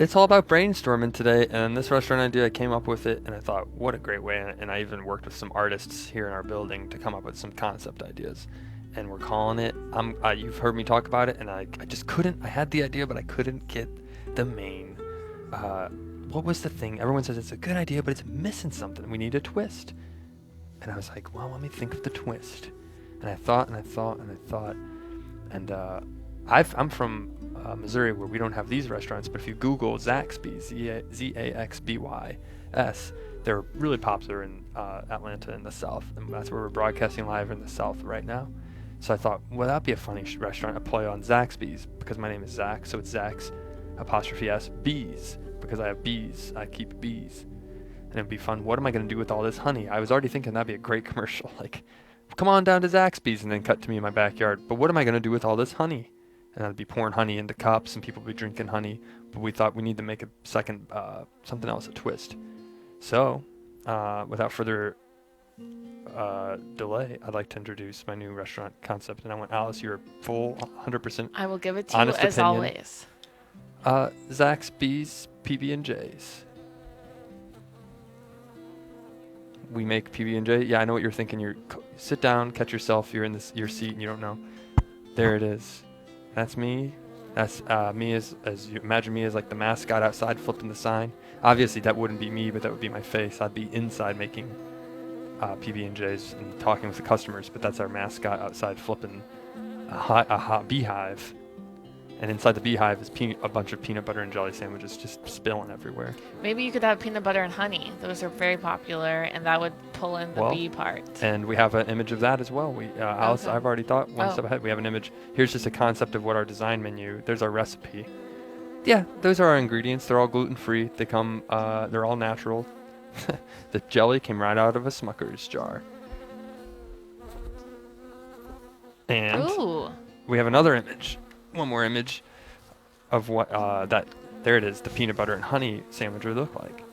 Speaker 1: It's all about brainstorming today, and this restaurant idea, I came up with it, and I thought, what a great way, and I even worked with some artists here in our building to come up with some concept ideas, and we're calling it, you've heard me talk about it, and I just couldn't, I had the idea, but I couldn't get the main, what was the thing? Everyone says it's a good idea, but it's missing something. We need a twist. And I was like, well, let me think of the twist. And I thought, and I'm from Missouri, where we don't have these restaurants, but if you Google Zaxby's, Zaxbys, they're really popular in Atlanta in the South, and that's where we're broadcasting live in the South right now. So I thought, well, that'd be a funny restaurant, a play on Zaxby's, because my name is Zach, so it's Zach's '*S bees, because I have bees, I keep bees. And it'd be fun. What am I going to do with all this honey? I was already thinking that'd be a great commercial, like, come on down to Zaxby's, and then cut to me in my backyard. But what am I going to do with all this honey? And I'd be pouring honey into cups, and people would be drinking honey. But we thought we need to make a second, something else, a twist. So, without further delay, I'd like to introduce my new restaurant concept. And I want Alice your full 100%
Speaker 2: I will give it to you
Speaker 1: honest
Speaker 2: as
Speaker 1: opinion.
Speaker 2: always.
Speaker 1: Zaxby's PB&J's. we make PB&J. Yeah, I know what you're thinking. Sit down, catch yourself. You're in your seat and you don't know. There it is. That's me. That's me as you imagine me as like the mascot outside flipping the sign. Obviously that wouldn't be me, but that would be my face. I'd be inside making PB&Js and talking with the customers, but that's our mascot outside flipping a hot beehive. And inside the beehive is a bunch of peanut butter and jelly sandwiches just spilling everywhere.
Speaker 2: Maybe you could have peanut butter and honey. Those are very popular, and that would pull in the bee part.
Speaker 1: And we have an image of that as well. Alice,
Speaker 2: Okay.
Speaker 1: I've already thought one step ahead. We have an image. Here's just a concept of what our design menu. There's our recipe. Yeah, those are our ingredients. They're all gluten-free. They come. They're all natural. The jelly came right out of a Smucker's jar. And
Speaker 2: Ooh.
Speaker 1: we have another image. One more image of what there it is, the peanut butter and honey sandwich would look like.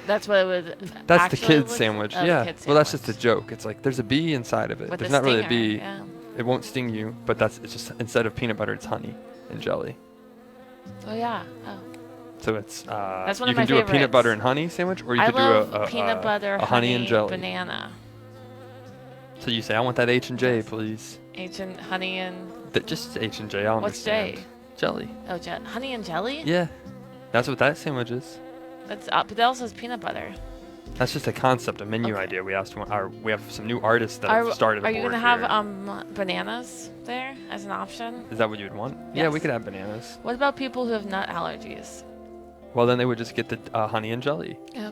Speaker 2: That's what it would.
Speaker 1: That's the
Speaker 2: actually
Speaker 1: kids
Speaker 2: look-
Speaker 1: sandwich.
Speaker 2: oh, the
Speaker 1: yeah.
Speaker 2: kid's
Speaker 1: Well, that's just a
Speaker 2: sandwich.
Speaker 1: joke. It's like there's a bee inside of it.
Speaker 2: With
Speaker 1: There's
Speaker 2: the
Speaker 1: not really a
Speaker 2: stinger,
Speaker 1: bee.
Speaker 2: Yeah.
Speaker 1: It won't sting you, but it's just instead of peanut butter, it's honey and jelly.
Speaker 2: Oh yeah. Oh.
Speaker 1: So it's
Speaker 2: That's one
Speaker 1: you
Speaker 2: of
Speaker 1: can
Speaker 2: my
Speaker 1: do a peanut
Speaker 2: favorites.
Speaker 1: butter and honey sandwich, or you
Speaker 2: I
Speaker 1: could do
Speaker 2: love
Speaker 1: a
Speaker 2: peanut butter,
Speaker 1: a honey and jelly.
Speaker 2: banana.
Speaker 1: So you say, I want that H&J,
Speaker 2: Yes.
Speaker 1: please.
Speaker 2: Honey and
Speaker 1: Just H&J. I'll
Speaker 2: what's
Speaker 1: understand.
Speaker 2: J?
Speaker 1: Jelly.
Speaker 2: Oh, honey and jelly.
Speaker 1: Yeah, that's what that sandwich is.
Speaker 2: That's but that also has peanut butter.
Speaker 1: That's just a concept, a menu
Speaker 2: Okay.
Speaker 1: idea. We have some new artists that have started.
Speaker 2: Are
Speaker 1: a
Speaker 2: you
Speaker 1: board
Speaker 2: gonna have
Speaker 1: here.
Speaker 2: bananas there as an option?
Speaker 1: Is that what you'd want? Yeah, we
Speaker 2: Yes.
Speaker 1: could have bananas.
Speaker 2: What about people who have nut allergies?
Speaker 1: Well, then they would just get the honey and jelly.
Speaker 2: Okay.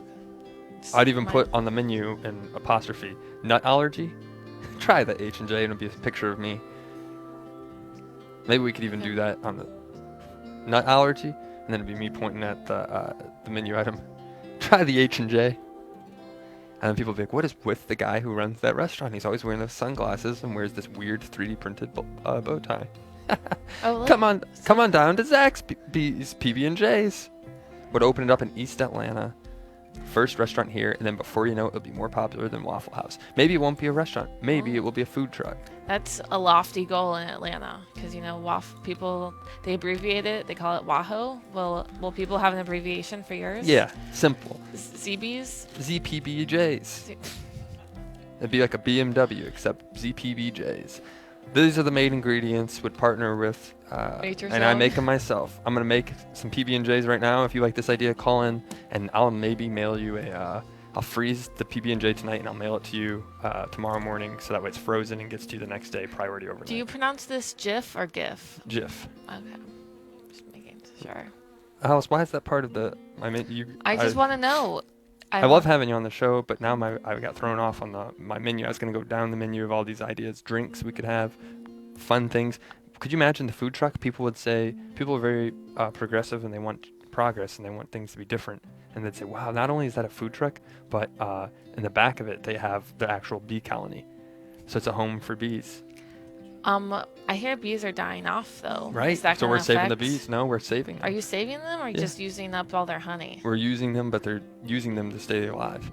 Speaker 1: I'd even put on the menu an apostrophe nut allergy. Try the H&J and it'll be a picture of me. Maybe we could even do that on the nut allergy, and then it'd be me pointing at the menu item. Try the H&J. And then people would be like, what is with the guy who runs that restaurant? He's always wearing those sunglasses and wears this weird 3D printed bow tie.
Speaker 2: Oh, look.
Speaker 1: Come on down to Zach's PB&J's. Would open it up in East Atlanta. First restaurant here, and then before you know it, it'll be more popular than Waffle House. Maybe it won't be a restaurant. Maybe it will be a food truck.
Speaker 2: That's a lofty goal in Atlanta, because people they abbreviate it. They call it WAHO. Will people have an abbreviation for yours?
Speaker 1: Yeah, simple.
Speaker 2: ZBs.
Speaker 1: ZPBJs. It'd be like a BMW, except ZPBJs. These are the main ingredients. Would partner with,
Speaker 2: Nature's
Speaker 1: and I
Speaker 2: Own.
Speaker 1: make them myself. I'm gonna make some PB&Js right now. If you like this idea, call in, and I'll maybe mail you I'll freeze the PB&J tonight, and I'll mail it to you tomorrow morning, so that way it's frozen and gets to you the next day, priority overnight.
Speaker 2: Do you pronounce this GIF or GIF?
Speaker 1: GIF.
Speaker 2: Okay. Just making sure.
Speaker 1: Alice, why is that part of the?
Speaker 2: I just want to know.
Speaker 1: I love having you on the show, but now I got thrown off on my menu. I was going to go down the menu of all these ideas, drinks we could have, fun things. Could you imagine the food truck? People are very progressive and they want progress and they want things to be different. And they'd say, wow, not only is that a food truck, but in the back of it, they have the actual bee colony. So it's a home for bees.
Speaker 2: I hear bees are dying off though.
Speaker 1: Right?
Speaker 2: Is that
Speaker 1: So we're
Speaker 2: gonna
Speaker 1: saving the
Speaker 2: affect-
Speaker 1: bees. No, we're saving them.
Speaker 2: Are you saving them or
Speaker 1: Yeah.
Speaker 2: just using up all their honey?
Speaker 1: We're using them, but they're using them to stay alive.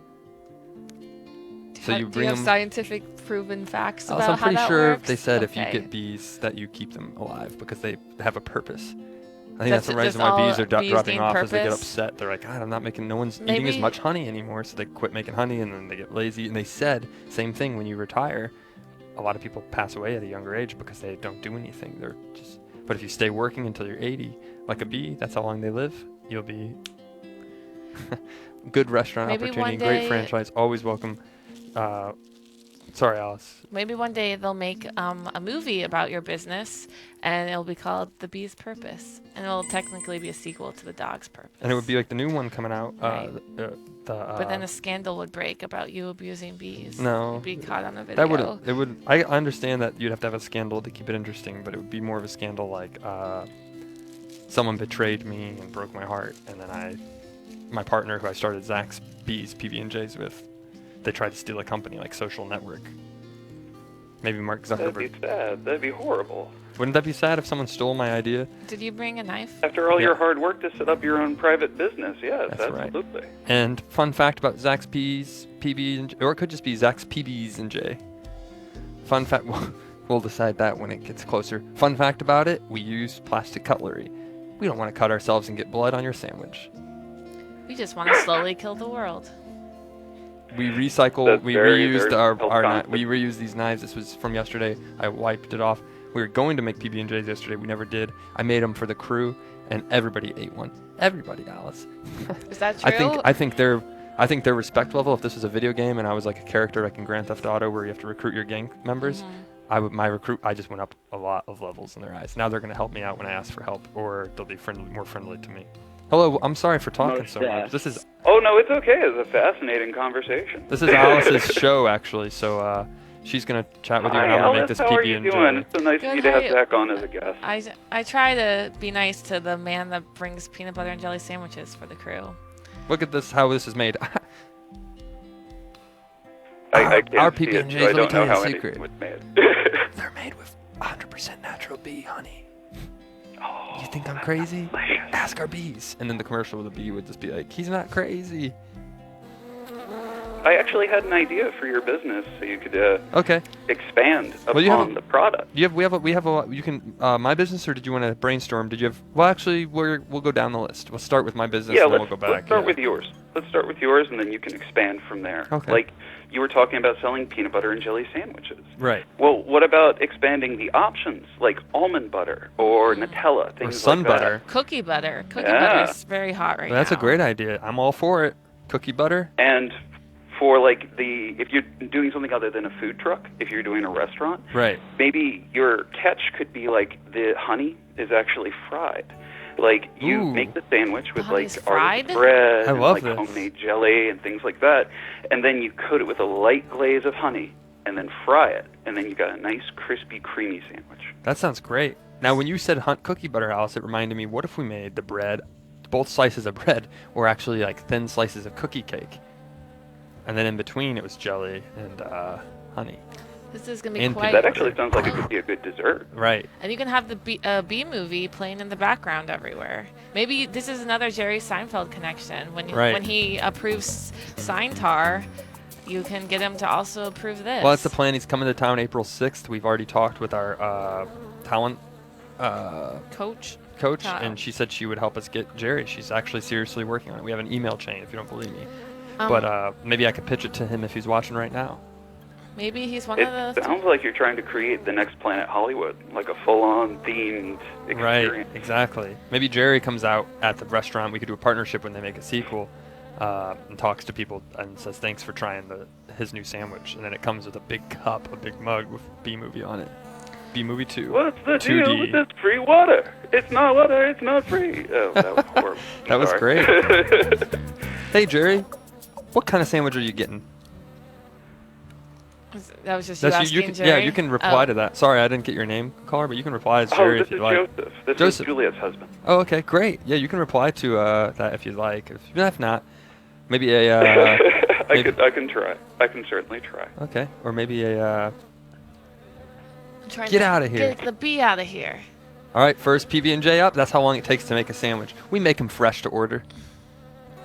Speaker 1: So you
Speaker 2: Do
Speaker 1: bring
Speaker 2: you have
Speaker 1: them.
Speaker 2: scientific proven facts
Speaker 1: Also,
Speaker 2: about
Speaker 1: I'm pretty
Speaker 2: how that
Speaker 1: sure
Speaker 2: works?
Speaker 1: they said if you
Speaker 2: Okay.
Speaker 1: get bees that you keep them alive because they have a purpose. I think
Speaker 2: That's
Speaker 1: that's the
Speaker 2: just
Speaker 1: reason why
Speaker 2: all
Speaker 1: bees are
Speaker 2: bees
Speaker 1: dropping
Speaker 2: need
Speaker 1: off as they get
Speaker 2: purpose?
Speaker 1: upset. They're like, God, I'm not making, no one's eating as
Speaker 2: Maybe-
Speaker 1: much honey anymore, so they quit making honey and then they get lazy. And they said, same thing when you retire, a lot of people pass away at a younger age because they don't do anything. But if you stay working until you're 80, like a bee, that's how long they live, you'll be good restaurant
Speaker 2: Maybe
Speaker 1: opportunity,
Speaker 2: one
Speaker 1: great
Speaker 2: day-
Speaker 1: franchise, always welcome. Sorry, Alice.
Speaker 2: Maybe one day they'll make a movie about your business, and it'll be called The Bee's Purpose, and it'll technically be a sequel to The Dog's Purpose.
Speaker 1: And it would be like the new one coming out.
Speaker 2: Right.
Speaker 1: But
Speaker 2: But then a scandal would break about you abusing bees.
Speaker 1: No.
Speaker 2: You'd be caught on a video.
Speaker 1: that would it would. I understand that you'd have to have a scandal to keep it interesting, but it would be more of a scandal like someone betrayed me and broke my heart, and then my partner who I started Zach's Bees PB&Js with, they tried to steal a company like Social Network. Maybe Mark
Speaker 5: That'd
Speaker 1: Zuckerberg.
Speaker 5: be sad. That'd be horrible.
Speaker 1: Wouldn't that be sad if someone stole my idea?
Speaker 2: Did you bring a knife?
Speaker 5: After all
Speaker 1: Yeah.
Speaker 5: your hard work to set up your own private business, yes,
Speaker 1: That's right.
Speaker 5: absolutely.
Speaker 1: And fun fact about Zach's Bees, PB, or it could just be Zach's PBs and J. Fun fact, we'll decide that when it gets closer. Fun fact about it, we use plastic cutlery. We don't want to cut ourselves and get blood on your sandwich.
Speaker 2: We just want to slowly kill the world.
Speaker 1: We recycle.
Speaker 5: That's
Speaker 1: We
Speaker 5: very,
Speaker 1: reused
Speaker 5: very
Speaker 1: our
Speaker 5: health-conscious.
Speaker 1: we reused these knives. This was from yesterday. I wiped it off. We were going to make PB&Js yesterday. We never did. I made them for the crew, and everybody ate one. Everybody, Alice.
Speaker 2: Is that true?
Speaker 1: I think their respect level. If this was a video game and I was like a character like in Grand Theft Auto where you have to recruit your gang members, I just went up a lot of levels in their eyes. Now they're gonna help me out when I ask for help, or they'll be more friendly to me. Hello, I'm sorry for talking so much. This is
Speaker 5: Oh, no, it's okay. It's a fascinating conversation.
Speaker 1: Alice's show actually, so she's gonna chat with you, and I'm gonna make this
Speaker 5: Alice, how are you
Speaker 1: PB&J.
Speaker 5: doing? It's so nice
Speaker 2: Good,
Speaker 5: of you to have
Speaker 2: how are you?
Speaker 5: Zach on as a guest.
Speaker 2: I try to be nice to the man that brings peanut butter and jelly sandwiches for the crew.
Speaker 1: Look at this, how this is made.
Speaker 5: I can't
Speaker 1: our
Speaker 5: see it,
Speaker 1: PB&Js,
Speaker 5: so I
Speaker 1: let me
Speaker 5: don't
Speaker 1: tell
Speaker 5: know
Speaker 1: you
Speaker 5: how
Speaker 1: a
Speaker 5: anything
Speaker 1: secret.
Speaker 5: was made.
Speaker 1: They're made with 100% natural bee honey.
Speaker 5: Oh,
Speaker 1: You think I'm crazy?
Speaker 5: delicious.
Speaker 1: Ask our bees. And then the commercial with the bee would just be like, he's not crazy.
Speaker 5: I actually had an idea for your business, so you could
Speaker 1: Okay.
Speaker 5: expand
Speaker 1: Well, you have
Speaker 5: upon the product.
Speaker 1: We have a you can my business, or did you want to brainstorm? Did you have? Well, actually, we'll go down the list. We'll start with my business,
Speaker 5: Yeah,
Speaker 1: and then
Speaker 5: let's,
Speaker 1: we'll go back.
Speaker 5: let's start
Speaker 1: yeah.
Speaker 5: with yours. Let's start with yours, and then you can expand from there.
Speaker 1: Okay.
Speaker 5: Like, you were talking about selling peanut butter and jelly sandwiches.
Speaker 1: Right.
Speaker 5: Well, what about expanding the options, like almond butter or Nutella, things
Speaker 1: Or sun
Speaker 5: like
Speaker 1: butter.
Speaker 2: Cookie butter. Cookie
Speaker 5: Yeah.
Speaker 2: butter is very hot right
Speaker 1: Well, that's a
Speaker 2: now.
Speaker 1: great idea. I'm all for it. Cookie butter.
Speaker 5: that. And for, like, if you're doing something other than a food truck, if you're doing a restaurant,
Speaker 1: Right.
Speaker 5: maybe your catch could be, like, the honey is actually fried. Like, you
Speaker 1: Ooh.
Speaker 5: make the sandwich with,
Speaker 2: honey's
Speaker 5: like,
Speaker 2: fried?
Speaker 5: artisan bread
Speaker 1: I
Speaker 5: and,
Speaker 1: love
Speaker 5: like,
Speaker 1: this.
Speaker 5: homemade jelly and things like that, and then you coat it with a light glaze of honey and then fry it, and then you got a nice, crispy, creamy sandwich.
Speaker 1: That sounds great. Now, when you said hunt cookie butter, Alice, it reminded me. What if we made the bread, both slices of bread, were actually like thin slices of cookie cake, and then in between it was jelly and honey.
Speaker 2: This is going to be
Speaker 1: And
Speaker 2: quite...
Speaker 5: That actually sounds like it could be a good dessert.
Speaker 1: Right.
Speaker 2: And you can have the bee movie playing in the background everywhere. Maybe this is another Jerry Seinfeld connection. When
Speaker 1: Right.
Speaker 2: when he approves Signtar, you can get him to also approve this.
Speaker 1: Well, that's the plan. He's coming to town April 6th. We've already talked with our talent
Speaker 2: Coach.
Speaker 1: coach,
Speaker 2: Wow.
Speaker 1: and she said she would help us get Jerry. She's actually seriously working on it. We have an email chain, if you don't believe me. But maybe I could pitch it to him if he's watching right now.
Speaker 2: Maybe he's one
Speaker 5: It
Speaker 2: of the...
Speaker 5: sounds like you're trying to create the next Planet Hollywood, like a full-on themed
Speaker 1: Right,
Speaker 5: experience.
Speaker 1: exactly. Maybe Jerry comes out at the restaurant. We could do a partnership when they make a sequel, and talks to people and says thanks for trying his new sandwich, and then it comes with a big cup, a big mug with B movie on it. B movie 2.
Speaker 5: What's the
Speaker 1: 2D.
Speaker 5: deal with this free water? It's not water, it's not free. Oh, that was horrible.
Speaker 1: That was
Speaker 5: Sorry.
Speaker 1: great. Hey Jerry, what kind of sandwich are you getting?
Speaker 2: That was just you
Speaker 1: That's
Speaker 2: asking
Speaker 1: you can,
Speaker 2: Jerry?
Speaker 1: yeah, you can reply
Speaker 2: Oh.
Speaker 1: to that. Sorry, I didn't get your name, caller, but you can reply as
Speaker 5: Oh,
Speaker 1: Jerry
Speaker 5: this
Speaker 1: if
Speaker 5: is
Speaker 1: you'd like.
Speaker 5: Joseph. This
Speaker 1: Joseph.
Speaker 5: is Julia's husband.
Speaker 1: Oh, okay, great. Yeah, you can reply to that if you'd like. If not, maybe a maybe-
Speaker 5: I can try. I can certainly try.
Speaker 1: okay, or maybe a.
Speaker 2: I'm trying
Speaker 1: Get
Speaker 2: to
Speaker 1: outta here.
Speaker 2: Get the bee out of here.
Speaker 1: All right, first PB&J up. That's how long it takes to make a sandwich. We make them fresh to order.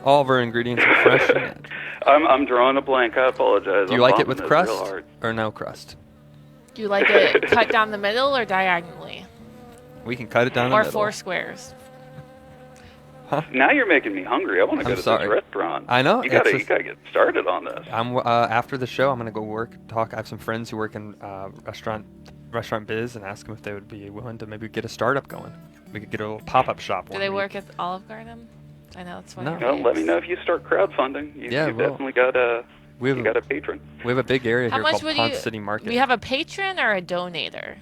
Speaker 1: All of our ingredients are fresh. And
Speaker 5: I'm drawing a blank. I apologize.
Speaker 1: do you
Speaker 5: I'm
Speaker 1: like it
Speaker 5: bombing
Speaker 1: with
Speaker 5: this
Speaker 1: crust
Speaker 5: real hard.
Speaker 1: or no crust?
Speaker 2: Do you like it cut down the middle or diagonally?
Speaker 1: We can cut it down
Speaker 2: Or
Speaker 1: the middle.
Speaker 2: 4 squares?
Speaker 5: Now you're making me hungry. I want to go
Speaker 1: I'm
Speaker 5: to
Speaker 1: sorry.
Speaker 5: this restaurant.
Speaker 1: I know,
Speaker 5: You
Speaker 1: it's
Speaker 5: gotta,
Speaker 1: a-
Speaker 5: you gotta get started on this.
Speaker 1: I'm after the show. I'm gonna go talk. I have some friends who work in restaurant biz, and ask them if they would be willing to maybe get a startup going. We could get a little pop-up shop.
Speaker 2: Do
Speaker 1: one
Speaker 2: they
Speaker 1: week.
Speaker 2: work at Olive Garden? I know it's one
Speaker 1: No.
Speaker 2: of your
Speaker 5: Well, let me
Speaker 2: faves.
Speaker 5: know if you start crowdfunding.
Speaker 1: Yeah,
Speaker 5: You've
Speaker 1: we'll.
Speaker 5: definitely got a
Speaker 1: We have
Speaker 5: you got a patron.
Speaker 1: We have a big area
Speaker 2: How
Speaker 1: here
Speaker 2: much
Speaker 1: called
Speaker 2: would
Speaker 1: Ponce
Speaker 2: you...
Speaker 1: City Market.
Speaker 2: We have a patron or a donator?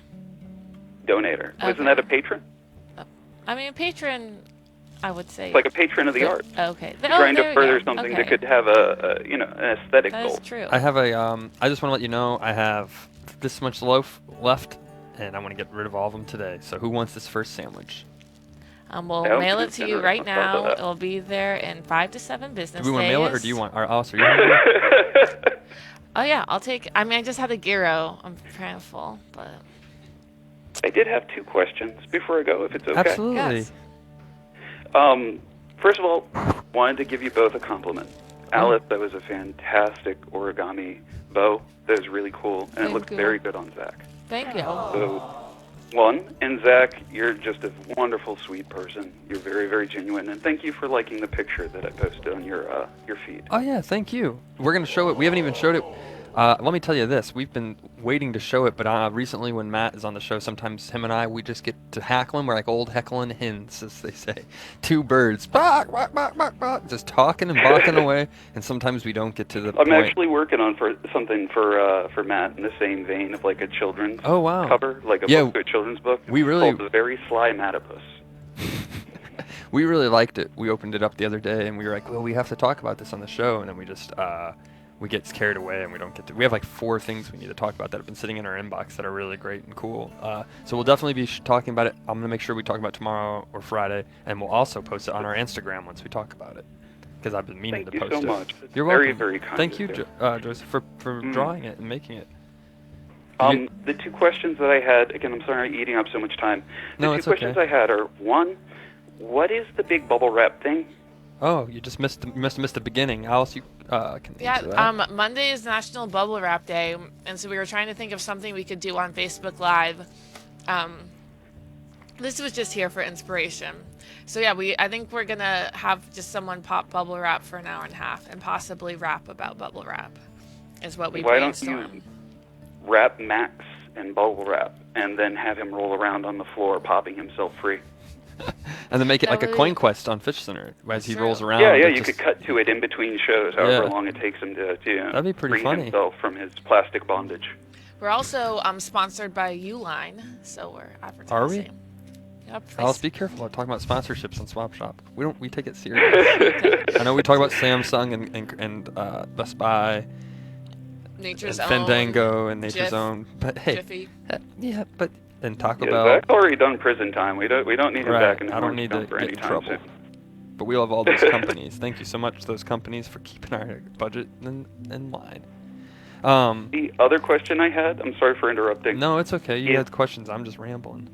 Speaker 5: Donator.
Speaker 2: Okay.
Speaker 5: Isn't that a patron?
Speaker 2: I mean, patron, I would say...
Speaker 5: It's like a patron of the art.
Speaker 2: Okay.
Speaker 5: You're trying
Speaker 2: there
Speaker 5: to
Speaker 2: we
Speaker 5: further
Speaker 2: go.
Speaker 5: something
Speaker 2: Okay.
Speaker 5: that could have an aesthetic
Speaker 2: That
Speaker 5: goal.
Speaker 2: is true.
Speaker 1: I have a. I just want to let you know I have this much loaf left, and I want to get rid of all of them today. So who wants this first sandwich?
Speaker 2: We'll
Speaker 5: Yeah,
Speaker 2: mail
Speaker 5: we
Speaker 2: it
Speaker 5: can
Speaker 2: to you
Speaker 5: send it
Speaker 2: right
Speaker 5: on top of
Speaker 2: now.
Speaker 5: that.
Speaker 2: It'll be there in 5 to 7 business
Speaker 1: Do we want to
Speaker 2: days.
Speaker 1: mail it, or do you want? Or Alice, are you hungry?
Speaker 2: Oh, yeah, I'll take... I mean, I just had a gyro. I'm kind of full, but...
Speaker 5: I did have 2 questions before I go, if it's okay.
Speaker 1: Absolutely.
Speaker 2: Yes.
Speaker 5: First of all, wanted to give you both a compliment. Alice, that was a fantastic origami bow. That was really cool, and it
Speaker 2: Thank
Speaker 5: looked
Speaker 2: you.
Speaker 5: very good on Zach.
Speaker 2: Thank you.
Speaker 5: So, One, and Zach, you're just a wonderful, sweet person. You're very, very genuine, and thank you for liking the picture that I posted on your feed.
Speaker 1: Oh yeah, thank you. We're gonna show it. We haven't even showed it. Let me tell you this. We've been waiting to show it, but recently when Matt is on the show, sometimes him and I, we just get to heckle him. We're like old heckling hens, as they say. Two birds, bark, bark, bark, bark, bark, just talking and barking away. And sometimes we don't get to the
Speaker 5: I'm
Speaker 1: point.
Speaker 5: actually working on something for Matt in the same vein of like a children's cover, like a book, a children's book.
Speaker 1: We really
Speaker 5: called The Very Sly Matipus.
Speaker 1: We really liked it. We opened it up the other day, and we were like, well, we have to talk about this on the show, and then we just we get carried away, and we don't get to. We have like 4 things we need to talk about that have been sitting in our inbox that are really great and cool. So we'll definitely be talking about it. I'm gonna make sure we talk about it tomorrow or Friday, and we'll also post it on our Instagram once we talk about it, because I've been meaning to post it.
Speaker 5: Thank you so much.
Speaker 1: You're
Speaker 5: very,
Speaker 1: welcome.
Speaker 5: very kind.
Speaker 1: Thank you, Joseph, for drawing it and making it.
Speaker 5: The 2 questions that I had, again, I'm sorry I'm eating up so much time. The 2 questions I had are, 1, what is the big bubble wrap thing?
Speaker 1: Oh, you just missed the beginning. Alice, you can answer that.
Speaker 2: Monday is National Bubble Wrap Day, and so we were trying to think of something we could do on Facebook Live. This was just here for inspiration. So yeah, I think we're gonna have just someone pop bubble wrap for an hour and a half, and possibly rap about bubble wrap, is what we brainstormed.
Speaker 5: Why don't you wrap Max and bubble wrap, and then have him roll around on the floor, popping himself free?
Speaker 1: And then make it like a coin quest on Fish Center as he rolls around.
Speaker 5: Yeah, you could cut to it in between shows, however long it takes him to
Speaker 1: that'd be pretty
Speaker 5: free
Speaker 1: funny.
Speaker 5: himself from his plastic bondage.
Speaker 2: We're also sponsored by Uline, so we're advertising.
Speaker 1: Are we?
Speaker 2: Yep.
Speaker 1: Alice, be careful. I'm talking about sponsorships on Swap Shop. We take it serious. I know we talk about Samsung and Best Buy,
Speaker 2: Nature's
Speaker 1: and
Speaker 2: Own,
Speaker 1: Fandango and Nature's
Speaker 2: Jif,
Speaker 1: Own, but hey,
Speaker 2: Jiffy.
Speaker 1: And Taco
Speaker 5: Yeah,
Speaker 1: Bell.
Speaker 5: Zach's already done prison time. We don't need him back in the
Speaker 1: I don't need to
Speaker 5: for
Speaker 1: get
Speaker 5: any
Speaker 1: in
Speaker 5: time
Speaker 1: trouble.
Speaker 5: soon.
Speaker 1: But we love all those companies. Thank you so much to those companies for keeping our budget in line.
Speaker 5: The other question I had, I'm sorry for interrupting.
Speaker 1: No, it's okay. You had questions. I'm just rambling.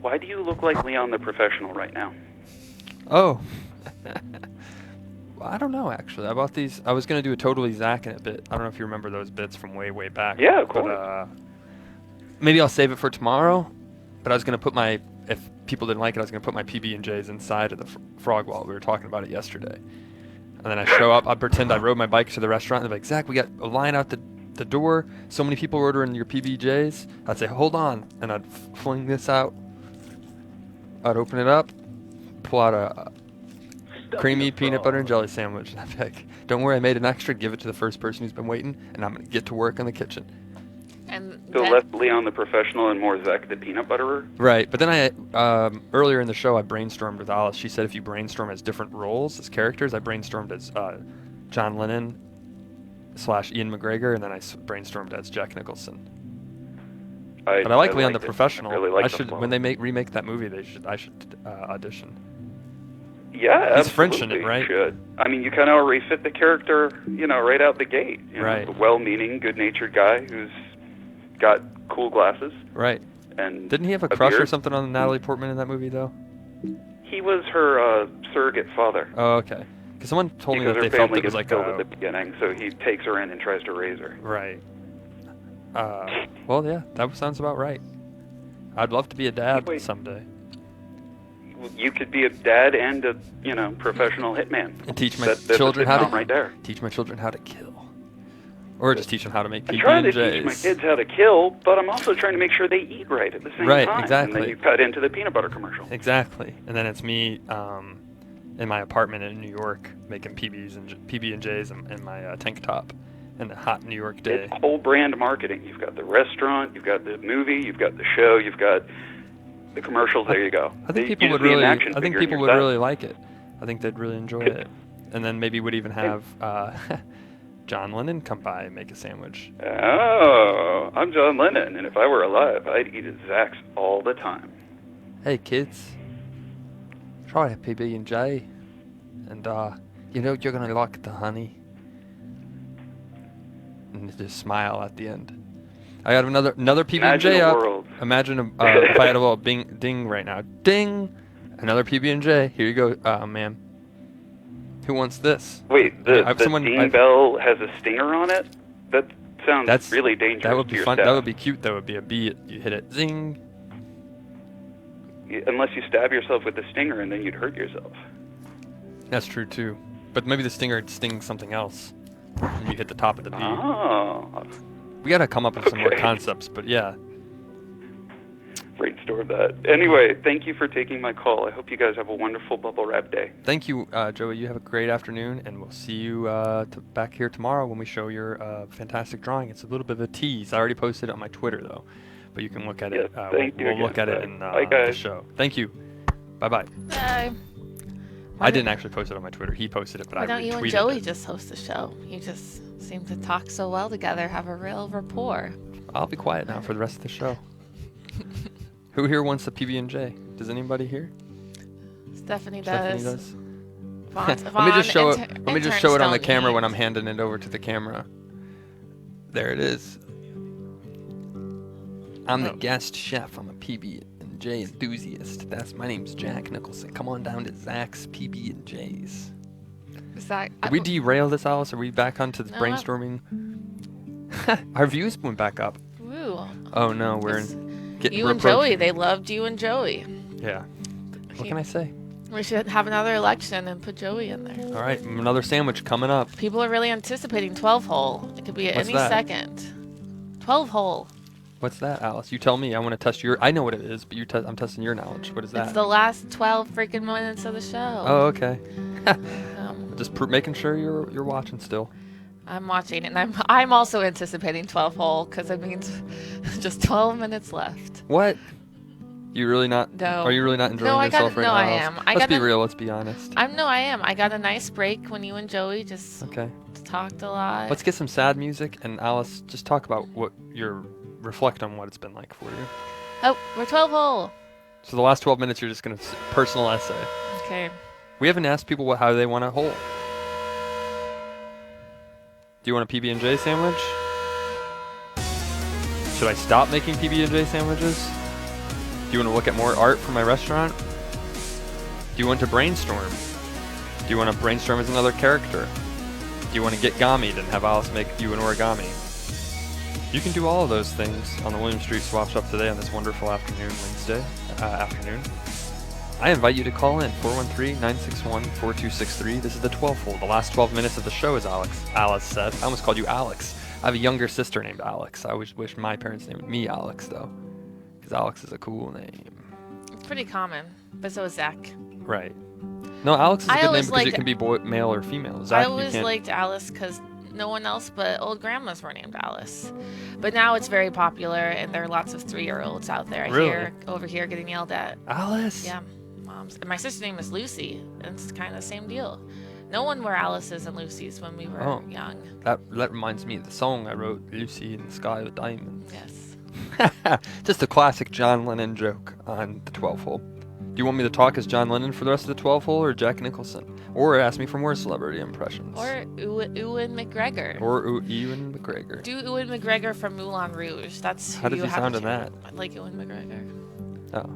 Speaker 5: Why do you look like Leon the Professional right now?
Speaker 1: Oh. I don't know, actually. I bought these. I was going to do a Totally Zach in a bit. I don't know if you remember those bits from way, way back.
Speaker 5: Yeah, of course.
Speaker 1: But, maybe I'll save it for tomorrow. But I was going to put if people didn't like it, I was going to put my PB&Js inside of the frog wall. We were talking about it yesterday. And then I show up. I pretend I rode my bike to the restaurant. And they're like, Zach, we got a line out the door. So many people ordering your PB&Js. I'd say, hold on. And I'd fling this out. I'd open it up, pull out a creamy peanut butter and jelly sandwich. And I'd be like, don't worry, I made an extra. Give it to the first person who's been waiting. And I'm going to get to work in the kitchen.
Speaker 5: So less Leon the Professional and more Zach the Peanut Butterer?
Speaker 1: Right, but then I earlier in the show I brainstormed with Alice. She said if you brainstorm as different roles, as characters, I brainstormed as John Lennon / Ian McGregor, and then I brainstormed as Jack Nicholson. But I like Leon the Professional.
Speaker 5: Really
Speaker 1: I should when they remake that movie, I should audition.
Speaker 5: Yeah,
Speaker 1: he's French in it, right?
Speaker 5: Should. I mean, you kind of already fit the character, right out the gate.
Speaker 1: Right.
Speaker 5: A well-meaning, good-natured guy who's got cool glasses.
Speaker 1: Right.
Speaker 5: And
Speaker 1: didn't he have a crush or something on Natalie Portman in that movie, though?
Speaker 5: He was her surrogate father.
Speaker 1: Oh, okay. Because someone told me that they felt it was like
Speaker 5: at the beginning, so he takes her in and tries to raise her.
Speaker 1: Right. Well, yeah, that sounds about right. I'd love to be a dad someday.
Speaker 5: You could be a dad and a professional hitman.
Speaker 1: And teach my children teach my children how to kill. Or just teach them how to make PB&Js.
Speaker 5: I'm trying to teach my kids how to kill, but I'm also trying to make sure they eat right at the same time.
Speaker 1: Right, exactly.
Speaker 5: And then you cut into the peanut butter commercial.
Speaker 1: Exactly. And then it's me in my apartment in New York making PB&Js in my tank top in a hot New York day.
Speaker 5: It's whole brand marketing. You've got the restaurant, you've got the movie, you've got the show, you've got the commercials. There you go.
Speaker 1: I think people would really like it. I think they'd really enjoy it. And then maybe we'd even have John Lennon come by and make a sandwich.
Speaker 5: Oh, I'm John Lennon, and if I were alive, I'd eat at Zach's all the time.
Speaker 1: Hey, kids, try a PB&J, and you're gonna like the honey. And just smile at the end. I got another PB&J up. Imagine if I had a little ding right now. Ding! Another PB&J. Here you go, ma'am. Who wants this?
Speaker 5: Wait, the ding bell has a stinger on it? That's sounds really dangerous.
Speaker 1: That would be
Speaker 5: to your
Speaker 1: fun.
Speaker 5: staff.
Speaker 1: That would be cute. That would be a bee. You hit it, zing.
Speaker 5: Unless you stab yourself with the stinger and then you'd hurt yourself.
Speaker 1: That's true too. But maybe the stinger stings something else, and you hit the top of the bee.
Speaker 5: Oh.
Speaker 1: We gotta come up with some more
Speaker 5: Okay.
Speaker 1: concepts. But yeah.
Speaker 5: Brainstorm that. Anyway, thank you for taking my call. I hope you guys have a wonderful bubble wrap day.
Speaker 1: Thank you, Joey. You have a great afternoon, and we'll see you back here tomorrow when we show your fantastic drawing. It's a little bit of a tease. I already posted it on my Twitter, though, but you can look at it.
Speaker 5: Thank you
Speaker 1: We'll
Speaker 5: again.
Speaker 1: look at it in
Speaker 5: Bye,
Speaker 1: the
Speaker 5: guys.
Speaker 1: show. Thank you. Bye-bye.
Speaker 2: Bye.
Speaker 1: I didn't actually post it on my Twitter. He posted it, but
Speaker 2: Why
Speaker 1: I
Speaker 2: don't you and
Speaker 1: retweeted
Speaker 2: Joey
Speaker 1: it.
Speaker 2: just host the show? You just seem to talk so well together, have a real rapport.
Speaker 1: I'll be quiet now for the rest of the show. Who here wants a PB&J? Does anybody here?
Speaker 2: Stephanie
Speaker 1: Stephanie
Speaker 2: does.
Speaker 1: does.
Speaker 2: Vaughn-
Speaker 1: Let me just show it.
Speaker 2: Vaughn
Speaker 1: Let me just
Speaker 2: interns
Speaker 1: show it on the
Speaker 2: don't
Speaker 1: camera
Speaker 2: eat.
Speaker 1: when I'm handing it over to the camera. There it is. I'm the guest chef. I'm a PB&J enthusiast. My name's Jack Nicholson. Come on down to Zach's PB&J's.
Speaker 2: Zach,
Speaker 1: Did we derail this, Alice? Are we back onto the
Speaker 2: No,
Speaker 1: brainstorming? Our views went back up.
Speaker 2: Woo.
Speaker 1: Oh no, we're
Speaker 2: You
Speaker 1: we're
Speaker 2: and Joey,
Speaker 1: approaching.
Speaker 2: they loved you and Joey.
Speaker 1: Yeah. What can I say?
Speaker 2: We should have another election and put Joey in there.
Speaker 1: All right, another sandwich coming up.
Speaker 2: People are really anticipating 12 hole. It could be at
Speaker 1: What's
Speaker 2: any
Speaker 1: that?
Speaker 2: second. 12 hole.
Speaker 1: What's that, Alice? You tell me. I want to test your. I know what it is, but I'm testing your knowledge. What is that?
Speaker 2: It's the last 12 freaking minutes of the show.
Speaker 1: Oh, okay. Just
Speaker 2: Um,
Speaker 1: making sure you're watching still.
Speaker 2: I'm watching it, and I'm also anticipating 12 hole because it means just 12 minutes left.
Speaker 1: What? You really not?
Speaker 2: No.
Speaker 1: Are you really not enjoying
Speaker 2: No, I
Speaker 1: yourself
Speaker 2: got-
Speaker 1: right
Speaker 2: no,
Speaker 1: now?
Speaker 2: I
Speaker 1: Alice?
Speaker 2: am. I
Speaker 1: Let's be
Speaker 2: got a-
Speaker 1: real. Let's be honest.
Speaker 2: I am. I got a nice break when you and Joey just
Speaker 1: Okay.
Speaker 2: talked a lot.
Speaker 1: Let's get some sad music, and Alice, just talk about reflect on what it's been like for you.
Speaker 2: Oh, we're 12 hole.
Speaker 1: So the last 12 minutes, you're just gonna personal essay.
Speaker 2: Okay.
Speaker 1: We haven't asked people how they want a hole. Do you want a PB&J sandwich? Should I stop making PB&J sandwiches? Do you want to look at more art from my restaurant? Do you want to brainstorm? Do you want to brainstorm as another character? Do you want to get gamied and have Alice make you an origami? You can do all of those things on the William Street Swap Shop today on this wonderful Wednesday afternoon. I invite you to call in 413-961-4263. This is the 12th hole. The last 12 minutes of the show, as Alice said. I almost called you Alex. I have a younger sister named Alex. I always wish my parents named me Alex, though, because Alex is a cool name.
Speaker 2: It's pretty common, but so is Zach.
Speaker 1: Right. No, Alex is a
Speaker 2: I
Speaker 1: good name
Speaker 2: always
Speaker 1: because it
Speaker 2: liked-
Speaker 1: can be male or female.
Speaker 2: I
Speaker 1: Zach, you
Speaker 2: always
Speaker 1: can't.
Speaker 2: liked Alice because no one else but old grandmas were named Alice. But now it's very popular, and there are lots of 3-year-olds out there. I
Speaker 1: Really?
Speaker 2: hear over here getting yelled at.
Speaker 1: Alice?
Speaker 2: Yeah, moms. And my sister's name is Lucy, and it's kind of the same deal. No one were Alice's and Lucy's when we were
Speaker 1: Oh.
Speaker 2: young.
Speaker 1: That reminds me of the song I wrote, Lucy in the Sky with Diamonds.
Speaker 2: Yes.
Speaker 1: Just a classic John Lennon joke on the 12 hole. Do you want me to talk as John Lennon for the rest of the 12 hole or Jack Nicholson? Or ask me for more celebrity impressions?
Speaker 2: Or Ewan McGregor.
Speaker 1: Or Ewan McGregor.
Speaker 2: Do Ewan McGregor from Moulin Rouge. That's who
Speaker 1: How does
Speaker 2: you
Speaker 1: he
Speaker 2: have
Speaker 1: sound
Speaker 2: to
Speaker 1: in that?
Speaker 2: I like Ewan McGregor.
Speaker 1: Oh.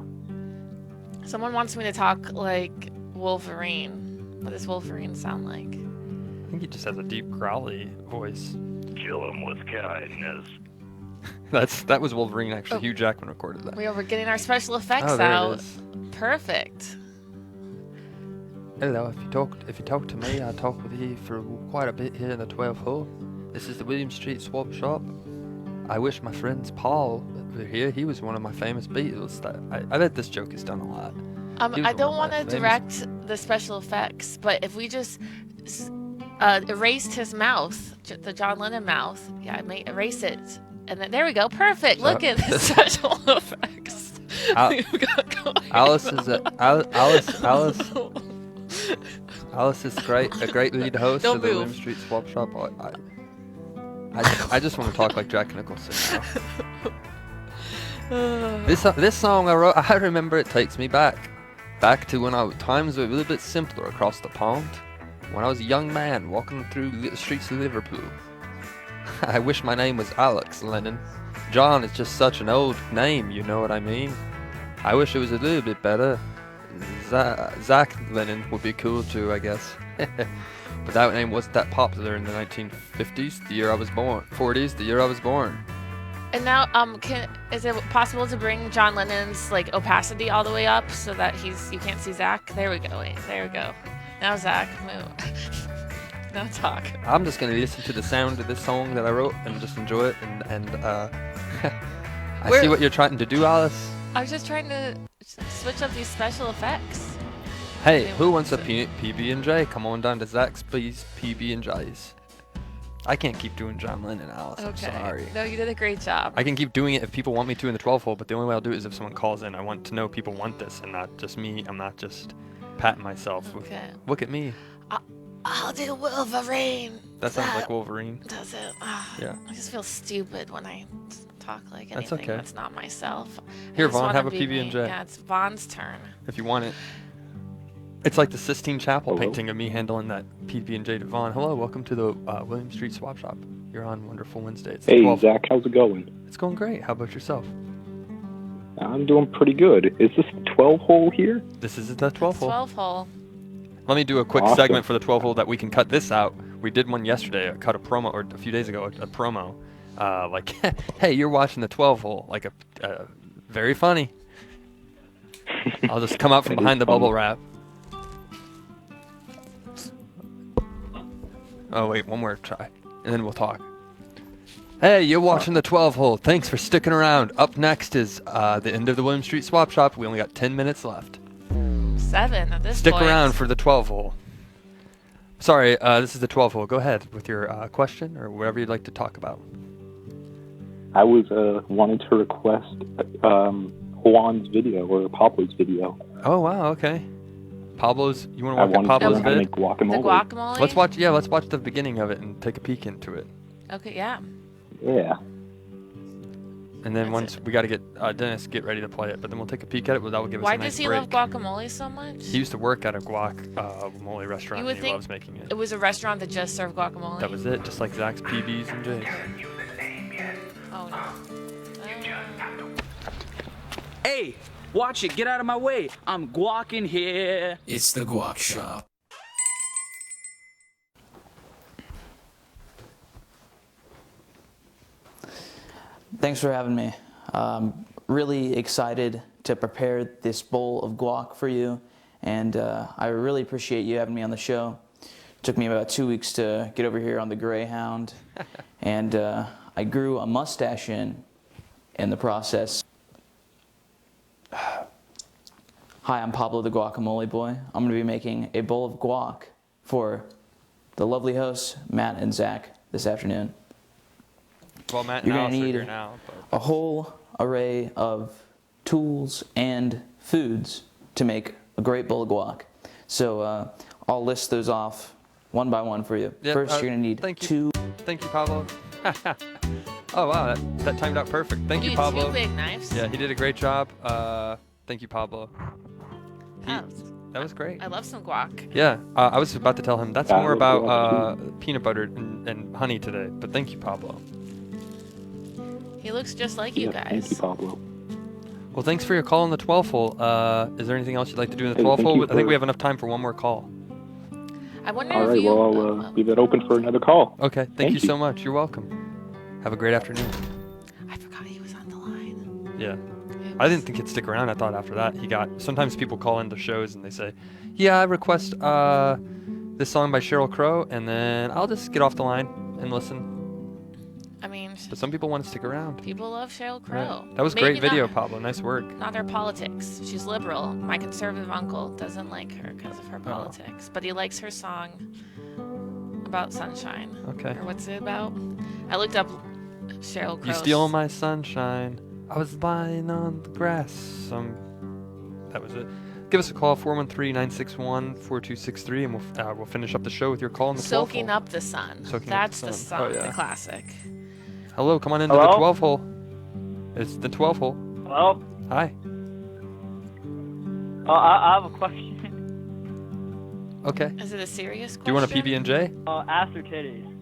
Speaker 2: Someone wants me to talk like Wolverine. What does Wolverine sound like?
Speaker 1: I think he just has a deep growly voice.
Speaker 6: Kill him with kindness.
Speaker 1: That was Wolverine, actually.
Speaker 2: Oh.
Speaker 1: Hugh Jackman recorded that.
Speaker 2: We're getting our special effects
Speaker 1: Oh, there
Speaker 2: out.
Speaker 1: it is.
Speaker 2: Perfect.
Speaker 1: Hello, if you talk to me, I talk with you for quite a bit here in the 12 hole. This is the William Street Swap Shop. I wish my friends Paul were here. He was one of my famous Beatles. I bet this joke is done a lot. He was
Speaker 2: I don't
Speaker 1: one
Speaker 2: want
Speaker 1: of
Speaker 2: to
Speaker 1: my famous-
Speaker 2: direct the special effects, but if we just erased his mouth, the John Lennon mouth, erase it, and then there we go, perfect. Look at the special effects. We've got going
Speaker 1: Alice
Speaker 2: on.
Speaker 1: is Alice is a great lead host
Speaker 2: Don't
Speaker 1: of the William
Speaker 2: move.
Speaker 1: Street Swap Shop. I just want to talk like Jack Nicholson now. This song I wrote, I remember it takes me back to when times were a little bit simpler across the pond, when I was a young man walking through the streets of Liverpool. I wish my name was Alex Lennon. John is just such an old name, you know what I mean? I wish it was a little bit better. Zach Lennon would be cool too, I guess. But that name wasn't that popular in the 1950s, the year I was born. 40s, the year I was born.
Speaker 2: And now, is it possible to bring John Lennon's like opacity all the way up so that you can't see Zach? There we go. Wait, there we go. Now Zach, move. Now talk.
Speaker 1: I'm just gonna listen to the sound of this song that I wrote and just enjoy it. And I see what you're trying to do, Alice.
Speaker 2: I was just trying to switch up these special effects.
Speaker 1: Hey, who wants a PB&J? Come on down to Zach's, please. PB&J's. I can't keep doing John Lennon, Alice.
Speaker 2: Okay.
Speaker 1: I'm sorry.
Speaker 2: No, you did a great job.
Speaker 1: I can keep doing it if people want me to in the 12 hole, but the only way I'll do it is if someone calls in. I want to know people want this and not just me. I'm not just patting myself.
Speaker 2: Okay.
Speaker 1: Look at me.
Speaker 2: I'll do Wolverine.
Speaker 1: That sounds like Wolverine.
Speaker 2: Does it?
Speaker 1: Yeah.
Speaker 2: I just feel stupid when I talk like
Speaker 1: That's
Speaker 2: anything
Speaker 1: okay.
Speaker 2: that's not myself.
Speaker 1: Here, Vaughn, have a PB&J.
Speaker 2: Yeah, it's Vaughn's turn.
Speaker 1: If you want it. It's like the Sistine Chapel
Speaker 4: Hello?
Speaker 1: painting of me handling that PB&J to Vaughn. Hello, welcome to the William Street Swap Shop. You're on Wonderful Wednesday. It's
Speaker 4: Hey,
Speaker 1: 12.
Speaker 4: Zach, how's it going?
Speaker 1: It's going great. How about yourself?
Speaker 4: I'm doing pretty good. Is this the 12 hole here?
Speaker 1: This is the 12 hole.
Speaker 2: 12 hole.
Speaker 1: Let me do a quick
Speaker 4: Awesome.
Speaker 1: segment for the 12 hole that we can cut this out. We did one yesterday. I cut a promo, or a few days ago, a promo. Like, hey, you're watching the 12 hole. Like, very funny. I'll just come out from
Speaker 4: That
Speaker 1: behind
Speaker 4: is
Speaker 1: the bubble
Speaker 4: funny.
Speaker 1: wrap. Oh, wait, one more try. And then we'll talk. Hey, you're watching the 12 hole. Thanks for sticking around. Up next is the end of the William Street Swap Shop. We only got 10 minutes left.
Speaker 2: 7 at this
Speaker 1: Stick
Speaker 2: point.
Speaker 1: around for the 12 hole. Sorry, this is the 12 hole. Go ahead with your question or whatever you'd like to talk about.
Speaker 4: I was wanting to request Juan's video or Pablo's video.
Speaker 1: Oh, wow, okay. Pablo's, you want
Speaker 4: I
Speaker 1: to watch
Speaker 4: wanted to
Speaker 1: Pablo's
Speaker 4: learn how to
Speaker 1: vid?
Speaker 4: make guacamole.
Speaker 2: The guacamole?
Speaker 1: Let's watch the beginning of it and take a peek into it.
Speaker 2: Okay, yeah.
Speaker 4: Yeah.
Speaker 1: And then
Speaker 2: That's
Speaker 1: once we got to get Dennis get ready to play it, but then we'll take a peek at it. That will give us
Speaker 2: Why
Speaker 1: a nice
Speaker 2: does he
Speaker 1: break.
Speaker 2: love guacamole so much?
Speaker 1: He used to work at a guacamole restaurant.
Speaker 2: You would
Speaker 1: And he
Speaker 2: think
Speaker 1: loves making it.
Speaker 2: It was a restaurant that just served guacamole.
Speaker 1: That was it, just like Zach's PBs and J's.
Speaker 2: Oh no.
Speaker 7: Hey, watch it. Get out of my way. I'm guacking here.
Speaker 8: It's the Guac Shop.
Speaker 9: Thanks for having me. Really excited to prepare this bowl of guac for you, and I really appreciate you having me on the show. Took me about 2 weeks to get over here on the Greyhound, and I grew a mustache in the process. Hi, I'm Pablo the Guacamole Boy. I'm going to be making a bowl of guac for the lovely hosts, Matt and Zach, this afternoon.
Speaker 1: Well, Matt and
Speaker 9: You're
Speaker 1: Alice
Speaker 9: gonna
Speaker 1: are
Speaker 9: need
Speaker 1: here now. But
Speaker 9: a whole array of tools and foods to make a great bowl of guac. So I'll list those off one by one for you.
Speaker 1: Yeah,
Speaker 9: First, you're going to need
Speaker 1: thank you.
Speaker 9: two.
Speaker 1: Thank you, Pablo. Oh, wow, that timed out perfect. Thank you, Pablo.
Speaker 2: 2 big knives.
Speaker 1: Yeah, he did a great job. Thank you, Pablo. That was great.
Speaker 2: I love some guac.
Speaker 1: Yeah, I was about to tell him that's
Speaker 4: That
Speaker 1: more
Speaker 4: was
Speaker 1: about
Speaker 4: good,
Speaker 1: peanut butter and honey today, but thank you, Pablo.
Speaker 2: He looks just like you
Speaker 4: Yeah,
Speaker 2: guys.
Speaker 4: thank you, Pablo.
Speaker 1: Well, thanks for your call on the 12 hole. Is there anything else you'd like to do in the
Speaker 4: Hey,
Speaker 1: 12
Speaker 4: thank
Speaker 1: hole?
Speaker 4: you
Speaker 1: I think
Speaker 4: for-
Speaker 1: we have enough time for one more call.
Speaker 2: I wonder
Speaker 4: All
Speaker 2: if
Speaker 4: right,
Speaker 2: you.
Speaker 4: well, I'll leave it open for another call.
Speaker 1: Okay, thank you so much. You're welcome. Have a great afternoon.
Speaker 2: I forgot he was on the line.
Speaker 1: Yeah.
Speaker 2: Oops.
Speaker 1: I didn't think he'd stick around. I thought after that he got. Sometimes people call into shows and they say, "Yeah, I request this song by Sheryl Crow," and then I'll just get off the line and listen.
Speaker 2: I mean,
Speaker 1: But some people want to stick around.
Speaker 2: people love Sheryl
Speaker 1: Right.
Speaker 2: Crow.
Speaker 1: That was
Speaker 2: Maybe
Speaker 1: great video,
Speaker 2: not,
Speaker 1: Pablo. Nice work.
Speaker 2: Not her politics. She's liberal. My conservative uncle doesn't like her because of her
Speaker 1: Oh.
Speaker 2: politics, but he likes her song about sunshine.
Speaker 1: Okay.
Speaker 2: Or what's it about? I looked up Sheryl Crow.
Speaker 1: You steal my sunshine. I was lying on the grass. That was it. Give us a call, 413-961-4263, and we'll finish up the show with your call on the 12
Speaker 2: Soaking
Speaker 1: hole.
Speaker 2: Up the Sun.
Speaker 1: Soaking Up
Speaker 2: That's
Speaker 1: the
Speaker 2: the
Speaker 1: Sun.
Speaker 2: song,
Speaker 1: Oh, yeah.
Speaker 2: the classic.
Speaker 1: Hello, come on into the
Speaker 3: Hello?
Speaker 1: 12 hole. It's the 12 hole.
Speaker 3: Hello?
Speaker 1: Hi.
Speaker 3: I have a question.
Speaker 1: Okay.
Speaker 2: Is it a serious question?
Speaker 1: Do you want a PB&J?
Speaker 3: Ass or titties?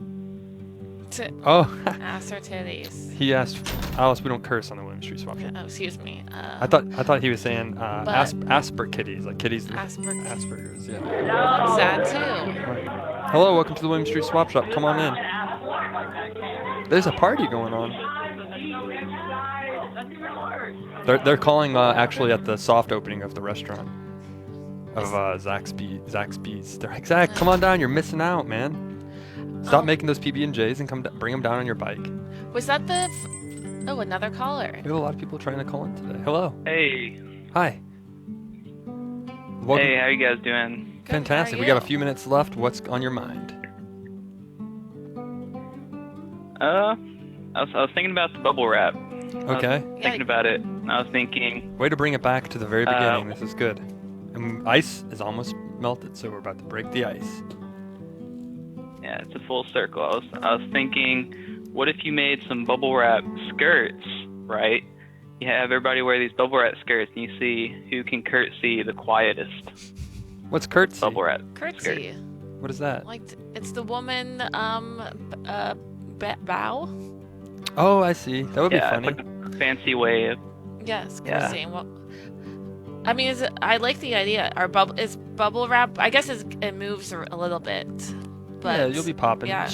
Speaker 1: Oh,
Speaker 2: Ass or titties?
Speaker 1: he asked. Alice, we don't curse on the William Street Swap Shop.
Speaker 2: Oh, excuse me.
Speaker 1: I thought he was saying Asper kitties, like kitties with
Speaker 2: Asperger's.
Speaker 1: Asperger's. Yeah.
Speaker 2: That's sad too.
Speaker 1: Right. Hello, welcome to the William Street Swap Shop. Come on in. There's a party going on. They're calling actually at the soft opening of the restaurant of Zaxby's. They're like, Zach, come on down. You're missing out, man. Stop making those PB&Js and bring them down on your bike.
Speaker 2: Was that the... Oh, another caller.
Speaker 1: We have a lot of people trying to call in today. Hello.
Speaker 8: Hey.
Speaker 1: Hi.
Speaker 8: Hey, how you guys doing?
Speaker 2: Good,
Speaker 1: Fantastic. We got a few minutes left. What's on your mind?
Speaker 8: I was thinking about the bubble wrap.
Speaker 1: Okay.
Speaker 8: Thinking about it. I was thinking...
Speaker 1: Way to bring it back to the very beginning. This is good. And ice is almost melted, so we're about to break the ice.
Speaker 8: Yeah, it's a full circle. I was thinking, what if you made some bubble wrap skirts, right? You have everybody wear these bubble wrap skirts, and you see who can curtsy the quietest.
Speaker 1: What's curtsy?
Speaker 8: Bubble wrap.
Speaker 2: Curtsy.
Speaker 8: Skirt.
Speaker 1: What is that?
Speaker 2: Like, it's the woman, bow?
Speaker 1: Oh, I see. That would be funny.
Speaker 8: It's like a fancy way of...
Speaker 2: Yes,
Speaker 8: Yeah.
Speaker 2: curtsying. Well, I mean, I like the idea. Is bubble wrap, I guess it moves a little bit. But
Speaker 1: yeah, you'll be popping.
Speaker 2: Yeah.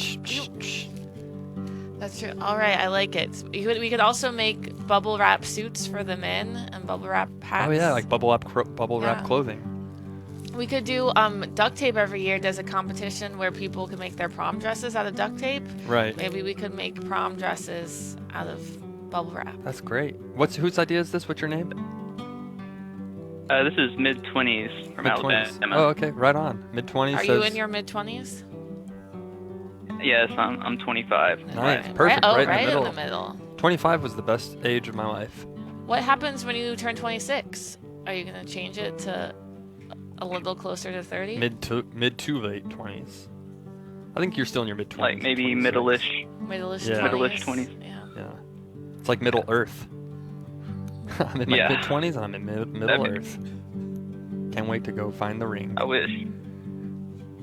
Speaker 2: That's true. All right, I like it. We could also make bubble wrap suits for the men and bubble wrap hats.
Speaker 1: Oh yeah, like bubble wrap clothing.
Speaker 2: We could do duct tape every year. Does a competition where people can make their prom dresses out of duct tape.
Speaker 1: Right.
Speaker 2: Maybe we could make prom dresses out of bubble wrap.
Speaker 1: That's great. Whose idea is this? What's your name?
Speaker 8: This is mid-20s from Alabama.
Speaker 1: Oh, okay. Right on. Mid-20s.
Speaker 2: Are you in your mid-20s?
Speaker 8: Yes, I'm 25.
Speaker 1: Nice. Perfect. Right
Speaker 2: in the middle.
Speaker 1: 25 was the best age of my life.
Speaker 2: What happens when you turn 26? Are you going to change it to a little closer to 30?
Speaker 1: Mid to late 20s. I think you're still in your mid-20s.
Speaker 8: Like maybe middle-ish.
Speaker 2: Middle-ish 20s.
Speaker 8: Middle-ish 20s.
Speaker 1: Yeah. It's like Middle Earth. I'm in my mid-20s and I'm in Middle Earth. Can't wait to go find the ring.
Speaker 8: I wish.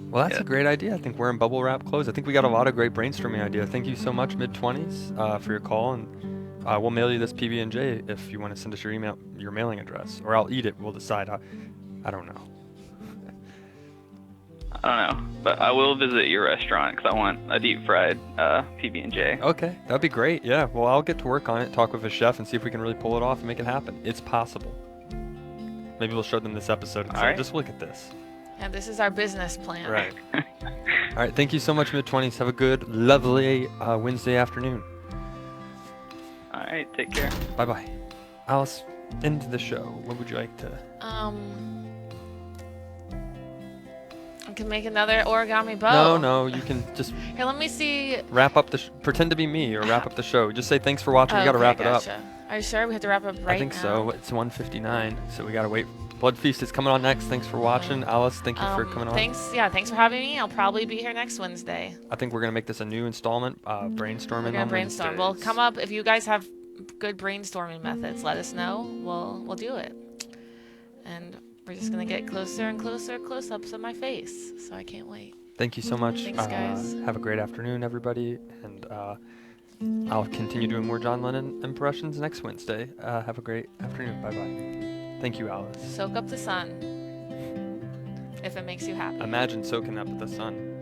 Speaker 1: Well, that's a great idea. I think wearing bubble wrap clothes. I think we got a lot of great brainstorming ideas. Thank you so much, mid-20s, for your call, and we'll mail you this PB&J if you want to send us your mailing address, or I'll eat it. We'll decide. I don't know.
Speaker 8: I don't know, but I will visit your restaurant because I want a deep fried PB&J.
Speaker 1: Okay, that'd be great. Yeah. Well, I'll get to work on it, talk with a chef, and see if we can really pull it off and make it happen. It's possible. Maybe we'll show them this episode and say, just look at this.
Speaker 2: Yeah, this is our business plan.
Speaker 1: Right. All right. Thank you so much, mid-20s. Have a good, lovely Wednesday afternoon.
Speaker 8: All right. Take care.
Speaker 1: Bye-bye. Alice, into the show. What would you like to...
Speaker 2: I can make another origami bow.
Speaker 1: No, you can just...
Speaker 2: Here, let me see...
Speaker 1: Wrap up the... pretend to be me or wrap up the show. Just say thanks for watching. We got to wrap it up.
Speaker 2: Are you sure we have to wrap up right now?
Speaker 1: I think so. It's 1:59, so we got to wait. Blood Feast is coming on next. Thanks for watching. Alice, thank you for coming on.
Speaker 2: Thanks for having me. I'll probably be here next Wednesday.
Speaker 1: I think we're going to make this a new installment, brainstorming.
Speaker 2: We're going to brainstorm. Well, come up. If you guys have good brainstorming methods, let us know. We'll do it. And we're just going to get closer and closer close-ups of my face. So I can't wait.
Speaker 1: Thank you so much.
Speaker 2: Thanks, guys.
Speaker 1: Have a great afternoon, everybody. And I'll continue doing more John Lennon impressions next Wednesday. Have a great afternoon. Bye-bye. Thank you, Alice.
Speaker 2: Soak up the sun, if it makes you happy.
Speaker 1: Imagine soaking up the sun.